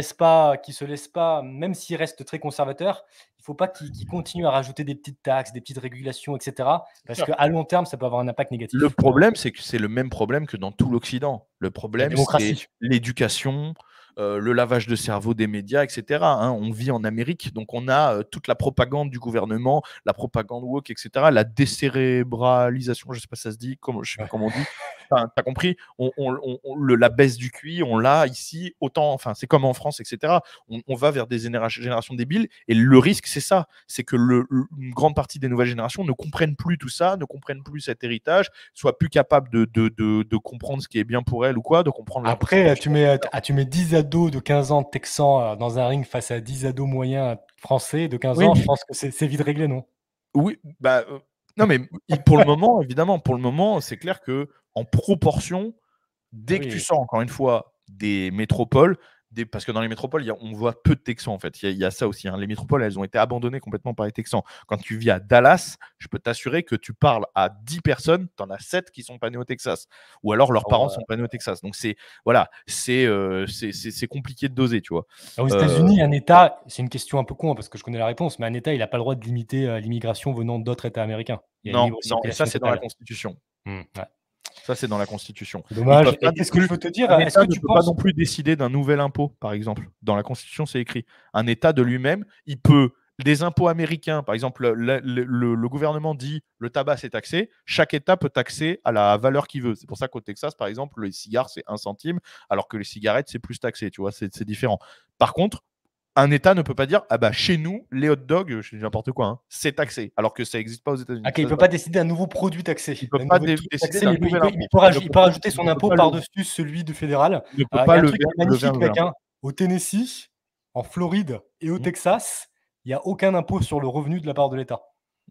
laissent pas, même s'ils restent très conservateurs, il ne faut pas qu'ils continuent à rajouter des petites taxes, des petites régulations, etc. Parce qu'à long terme, ça peut avoir un impact négatif. Le problème, c'est que c'est le même problème que dans tout l'Occident. Le problème, c'est l'éducation, le lavage de cerveau des médias, etc. On vit en Amérique, donc on a toute la propagande du gouvernement, la propagande woke, etc. La décérébralisation, je ne sais pas si ça se dit, je ne sais pas comment on dit. Enfin, tu as compris, la baisse du QI, on l'a ici, autant, enfin, c'est comme en France, etc. On va vers des générations débiles, et le risque, c'est ça, c'est que une grande partie des nouvelles générations ne comprennent plus tout ça, ne comprennent plus cet héritage, soient plus capables de comprendre ce qui est bien pour elles ou quoi, de comprendre. Après, tu mets 10 ados de 15 ans texans dans un ring face à 10 ados moyens français de 15 ans, je pense que c'est vite réglé, non? Oui, non, mais pour le moment, évidemment, c'est clair que en proportion, dès que tu sors, encore une fois, des métropoles, parce que dans les métropoles, on voit peu de Texans en fait. Il y a ça aussi. Les métropoles, elles ont été abandonnées complètement par les Texans. Quand tu vis à Dallas, je peux t'assurer que tu parles à 10 personnes, tu en as 7 qui sont pas nés au Texas. Ou alors leurs parents sont pas nés au Texas. Donc c'est compliqué de doser, tu vois. Aux États-Unis, un État, c'est une question un peu con parce que je connais la réponse, mais un État, il n'a pas le droit de limiter l'immigration venant d'autres États américains. Non, et ça c'est dans la Constitution. Ouais. Ça, c'est dans la Constitution. Dommage. Qu'est-ce que je peux te dire? Est-ce que tu peux pas non plus décider d'un nouvel impôt, par exemple? Dans la Constitution, c'est écrit. Un État de lui-même, il peut des impôts américains. Par exemple, le gouvernement dit le tabac c'est taxé. Chaque État peut taxer à la valeur qu'il veut. C'est pour ça qu'au Texas, par exemple, les cigares c'est 1 centime, alors que les cigarettes c'est plus taxé. Tu vois, c'est différent. Par contre, un État ne peut pas dire chez nous les hot dogs, je dis n'importe quoi, c'est taxé, alors que ça n'existe pas aux États-Unis. Il ne peut pas décider un nouveau produit taxé. Il peut pas décider d'un nouvel impôt. Il peut rajouter son impôt par-dessus celui du fédéral. Il ne peut pas lever magnifique, mec. Au Tennessee, en Floride et au Texas, il n'y a aucun impôt sur le revenu de la part de l'État.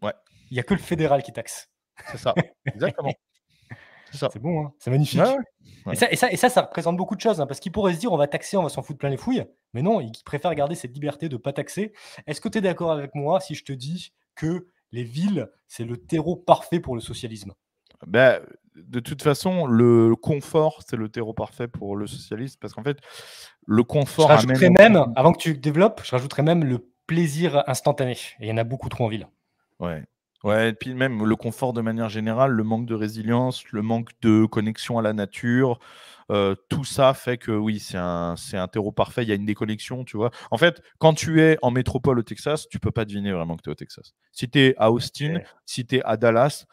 Ouais. Il n'y a que le fédéral qui taxe. C'est ça, exactement. C'est bon, hein, c'est magnifique. Ouais. Et ça représente beaucoup de choses, parce qu'ils pourraient se dire on va taxer, on va s'en foutre plein les fouilles. Mais non, ils préfèrent garder cette liberté de ne pas taxer. Est-ce que tu es d'accord avec moi si je te dis que les villes, c'est le terreau parfait pour le socialisme? De toute façon, le confort, c'est le terreau parfait pour le socialisme, parce qu'en fait, le confort avant que tu développes, je rajouterais même le plaisir instantané. Et il y en a beaucoup trop en ville. Ouais, et puis même le confort de manière générale, le manque de résilience, le manque de connexion à la nature, tout ça fait que oui, c'est un terreau parfait, il y a une déconnexion, tu vois. En fait, quand tu es en métropole au Texas, tu peux pas deviner vraiment que tu es au Texas. Si tu es à Austin, si tu es à Dallas,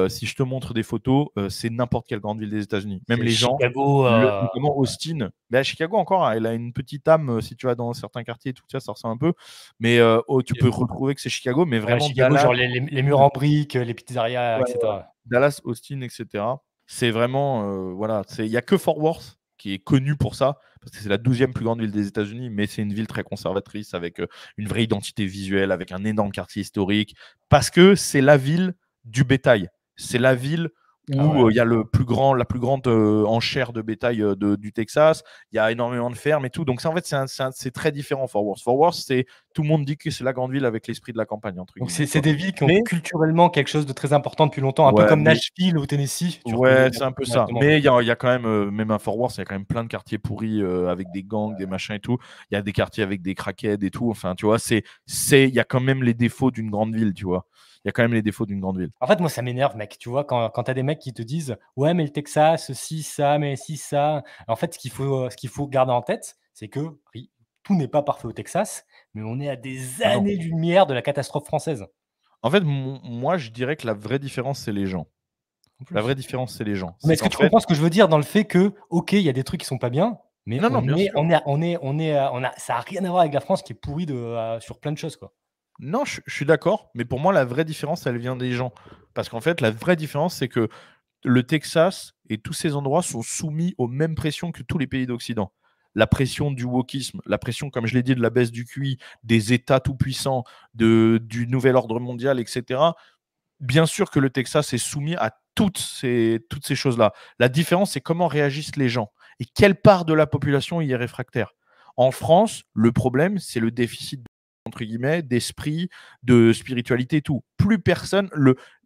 si je te montre des photos, c'est n'importe quelle grande ville des États-Unis. Même les gens, notamment Austin, Chicago encore, elle a une petite âme, si tu vas dans certains quartiers, tout ça ressemble un peu, mais tu peux retrouver que c'est Chicago, mais vraiment Chicago, Dallas, genre les murs en briques, les pizzerias, etc. Dallas, Austin, etc. C'est vraiment, il n'y a que Fort Worth qui est connu pour ça, parce que c'est la 12e plus grande ville des États-Unis, mais c'est une ville très conservatrice, avec une vraie identité visuelle, avec un énorme quartier historique, parce que c'est la ville du bétail. C'est la ville où il y a la plus grande enchère de bétail du Texas. Il y a énormément de fermes et tout. Donc, ça, en fait, c'est très différent, Fort Worth. Fort Worth, tout le monde dit que c'est la grande ville avec l'esprit de la campagne. Donc, c'est des villes qui ont culturellement quelque chose de très important depuis longtemps, un peu comme Nashville au Tennessee. Ouais, c'est un peu ça. Mais il y a quand même, même à Fort Worth, il y a quand même plein de quartiers pourris avec des gangs, des machins et tout. Il y a des quartiers avec des crackheads et tout. Enfin, tu vois, il y a quand même les défauts d'une grande ville, tu vois. Il y a quand même les défauts d'une grande ville. En fait, moi, ça m'énerve, mec. Tu vois, quand tu as des mecs qui te disent « Ouais, mais le Texas, si, ça, mais si, ça… » En fait, ce qu'il faut garder en tête, c'est que tout n'est pas parfait au Texas, mais on est à des années-lumière de la catastrophe française. En fait, moi, je dirais que la vraie différence, c'est les gens. En plus. La vraie différence, c'est les gens. Mais est-ce que qu'en tu fait- comprends ce que je veux dire dans le fait que, ok, il y a des trucs qui sont pas bien, mais Non, non, bien sûr. ça a rien à voir avec la France qui est pourrie sur plein de choses, quoi. Non, je suis d'accord, mais pour moi, la vraie différence, elle vient des gens. Parce qu'en fait, la vraie différence, c'est que le Texas et tous ces endroits sont soumis aux mêmes pressions que tous les pays d'Occident. La pression du wokisme, la pression, comme je l'ai dit, de la baisse du QI, des États tout-puissants, du nouvel ordre mondial, etc. Bien sûr que le Texas est soumis à toutes ces choses-là. La différence, c'est comment réagissent les gens et quelle part de la population y est réfractaire. En France, le problème, c'est le déficit entre guillemets, d'esprit, de spiritualité et tout. Plus personne,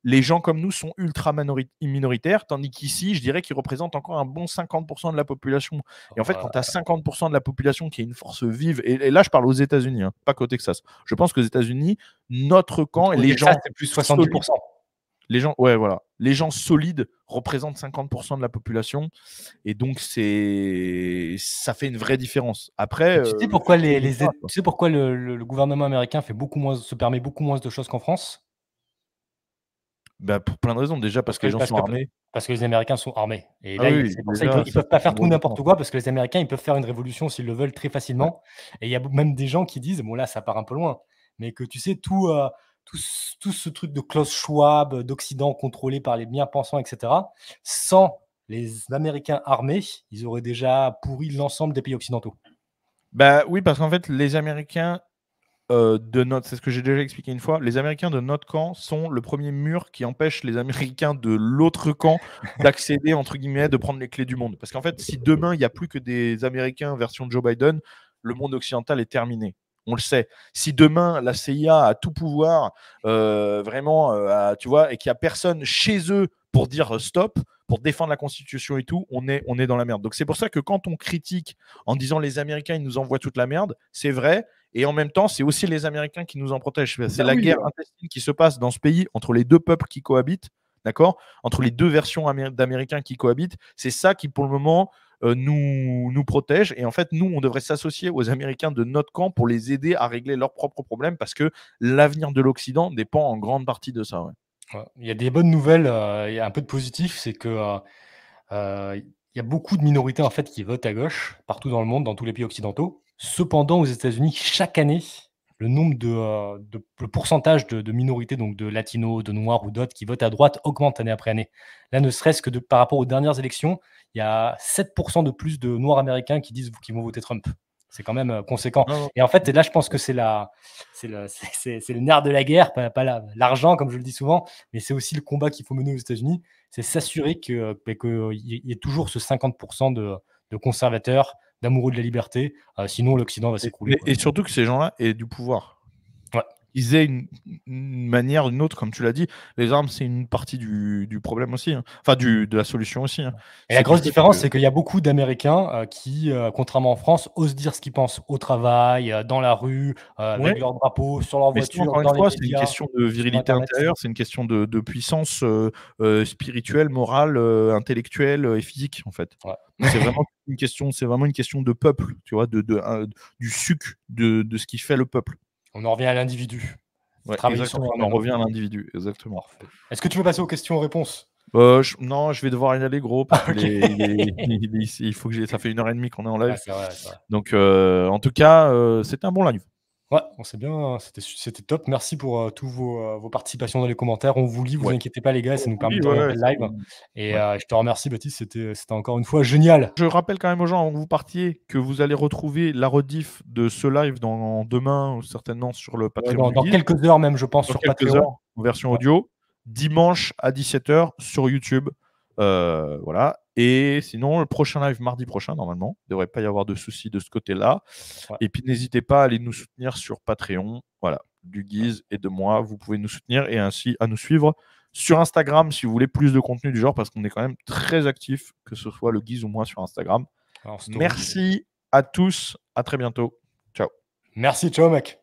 les gens comme nous sont ultra minoritaires, tandis qu'ici, je dirais qu'ils représentent encore un bon 50% de la population. Et en fait, quand tu as 50% de la population qui est une force vive, et là, je parle aux États-Unis, hein, pas qu'au Texas. Je pense qu'aux États-Unis, notre camp et les gens. C'est plus 70%. Les gens, ouais, voilà. Les gens solides représentent 50% de la population. Et donc, ça fait une vraie différence. Après. Tu sais pourquoi, tu sais pourquoi le gouvernement américain se permet beaucoup moins de choses qu'en France? Bah, pour plein de raisons. Déjà, parce que les gens sont armés. Parce que les Américains sont armés. Et Ah là, oui, c'est pour ça déjà, qu'ils ne peuvent pas faire tout gros n'importe différence. quoi, parce que les Américains, ils peuvent faire une révolution s'ils le veulent très facilement. Et il y a même des gens qui disent, bon là, ça part un peu loin, mais que tu sais, tout ce truc de Klaus Schwab, d'Occident contrôlé par les bien-pensants, etc., sans les Américains armés, ils auraient déjà pourri l'ensemble des pays occidentaux. Bah oui, parce qu'en fait, les Américains c'est ce que j'ai déjà expliqué une fois, les Américains de notre camp sont le premier mur qui empêche les Américains de l'autre camp d'accéder, entre guillemets, de prendre les clés du monde. Parce qu'en fait, si demain, il n'y a plus que des Américains version Joe Biden, le monde occidental est terminé. On le sait. Si demain, la CIA a tout pouvoir, vraiment, tu vois, et qu'il n'y a personne chez eux pour dire stop, pour défendre la Constitution et tout, on est dans la merde. Donc c'est pour ça que quand on critique en disant les Américains, ils nous envoient toute la merde, c'est vrai. Et en même temps, c'est aussi les Américains qui nous en protègent. C'est la guerre intestine qui se passe dans ce pays entre les deux peuples qui cohabitent, d'accord ? Entre les deux versions d'Américains qui cohabitent. C'est ça qui, pour le moment, nous protège. Et en fait, nous, on devrait s'associer aux Américains de notre camp pour les aider à régler leurs propres problèmes parce que l'avenir de l'Occident dépend en grande partie de ça. Ouais. Ouais. Il y a des bonnes nouvelles, il y a un peu de positif, c'est que il y a beaucoup de minorités en fait qui votent à gauche partout dans le monde, dans tous les pays occidentaux. Cependant, aux États-Unis, chaque année, le pourcentage de minorités, donc de latinos, de noirs ou d'autres qui votent à droite augmente année après année. Là, ne serait-ce que par rapport aux dernières élections, il y a 7% de plus de noirs américains qui disent qu'ils vont voter Trump. C'est quand même conséquent. Non, non. Et en fait, là, je pense que c'est le nerf de la guerre, pas l'argent, comme je le dis souvent, mais c'est aussi le combat qu'il faut mener aux États-Unis. C'est s'assurer qu'il y ait toujours ce 50% de conservateurs, d'amoureux de la liberté. Sinon, l'Occident va s'écrouler. Et surtout que ces gens-là aient du pouvoir. Ouais. Ils aient une manière, une autre, comme tu l'as dit. Les armes, c'est une partie du problème aussi. Hein. Enfin, de la solution aussi. Hein. Et la grosse différence, c'est qu'il y a beaucoup d'Américains qui, contrairement en France, osent dire ce qu'ils pensent au travail, dans la rue, avec leur drapeau, sur leur voiture. Encore dans une fois, les c'est une médias, question de virilité Internet. intérieure, c'est une question de puissance spirituelle, morale, intellectuelle et physique, en fait. Ouais. C'est vraiment une question de peuple, tu vois, du suc de ce qui fait le peuple. On en revient à l'individu. Ouais, Travailler exactement, sur on en soi-même. revient à l'individu, exactement. Est-ce que tu veux passer aux questions-réponses? Non, je vais devoir y aller, gros, parce que il faut que ça fait 1h30 qu'on est en live. Ah, c'est vrai, c'est vrai. Donc, en tout cas, c'était un bon live. Ouais, on sait bien, c'était top. Merci pour toutes vos participations dans les commentaires. On vous lit, vous inquiétez pas les gars, ça nous permet de remonter le live. Et je te remercie Baptiste, c'était encore une fois génial. Je rappelle quand même aux gens, avant que vous partiez, que vous allez retrouver la rediff de ce live demain, ou certainement sur le Patreon. Dans quelques heures même, je pense, sur Patreon. En version audio. Dimanche à 17h sur YouTube. Voilà. Et sinon, le prochain live mardi prochain, normalement. Il ne devrait pas y avoir de soucis de ce côté-là. Ouais. Et puis, n'hésitez pas à aller nous soutenir sur Patreon. Voilà. Du Guise et de moi, vous pouvez nous soutenir et ainsi à nous suivre sur Instagram si vous voulez plus de contenu du genre, parce qu'on est quand même très actifs, que ce soit le Guise ou moi sur Instagram. Merci à tous. À très bientôt. Ciao. Merci. Ciao, mec.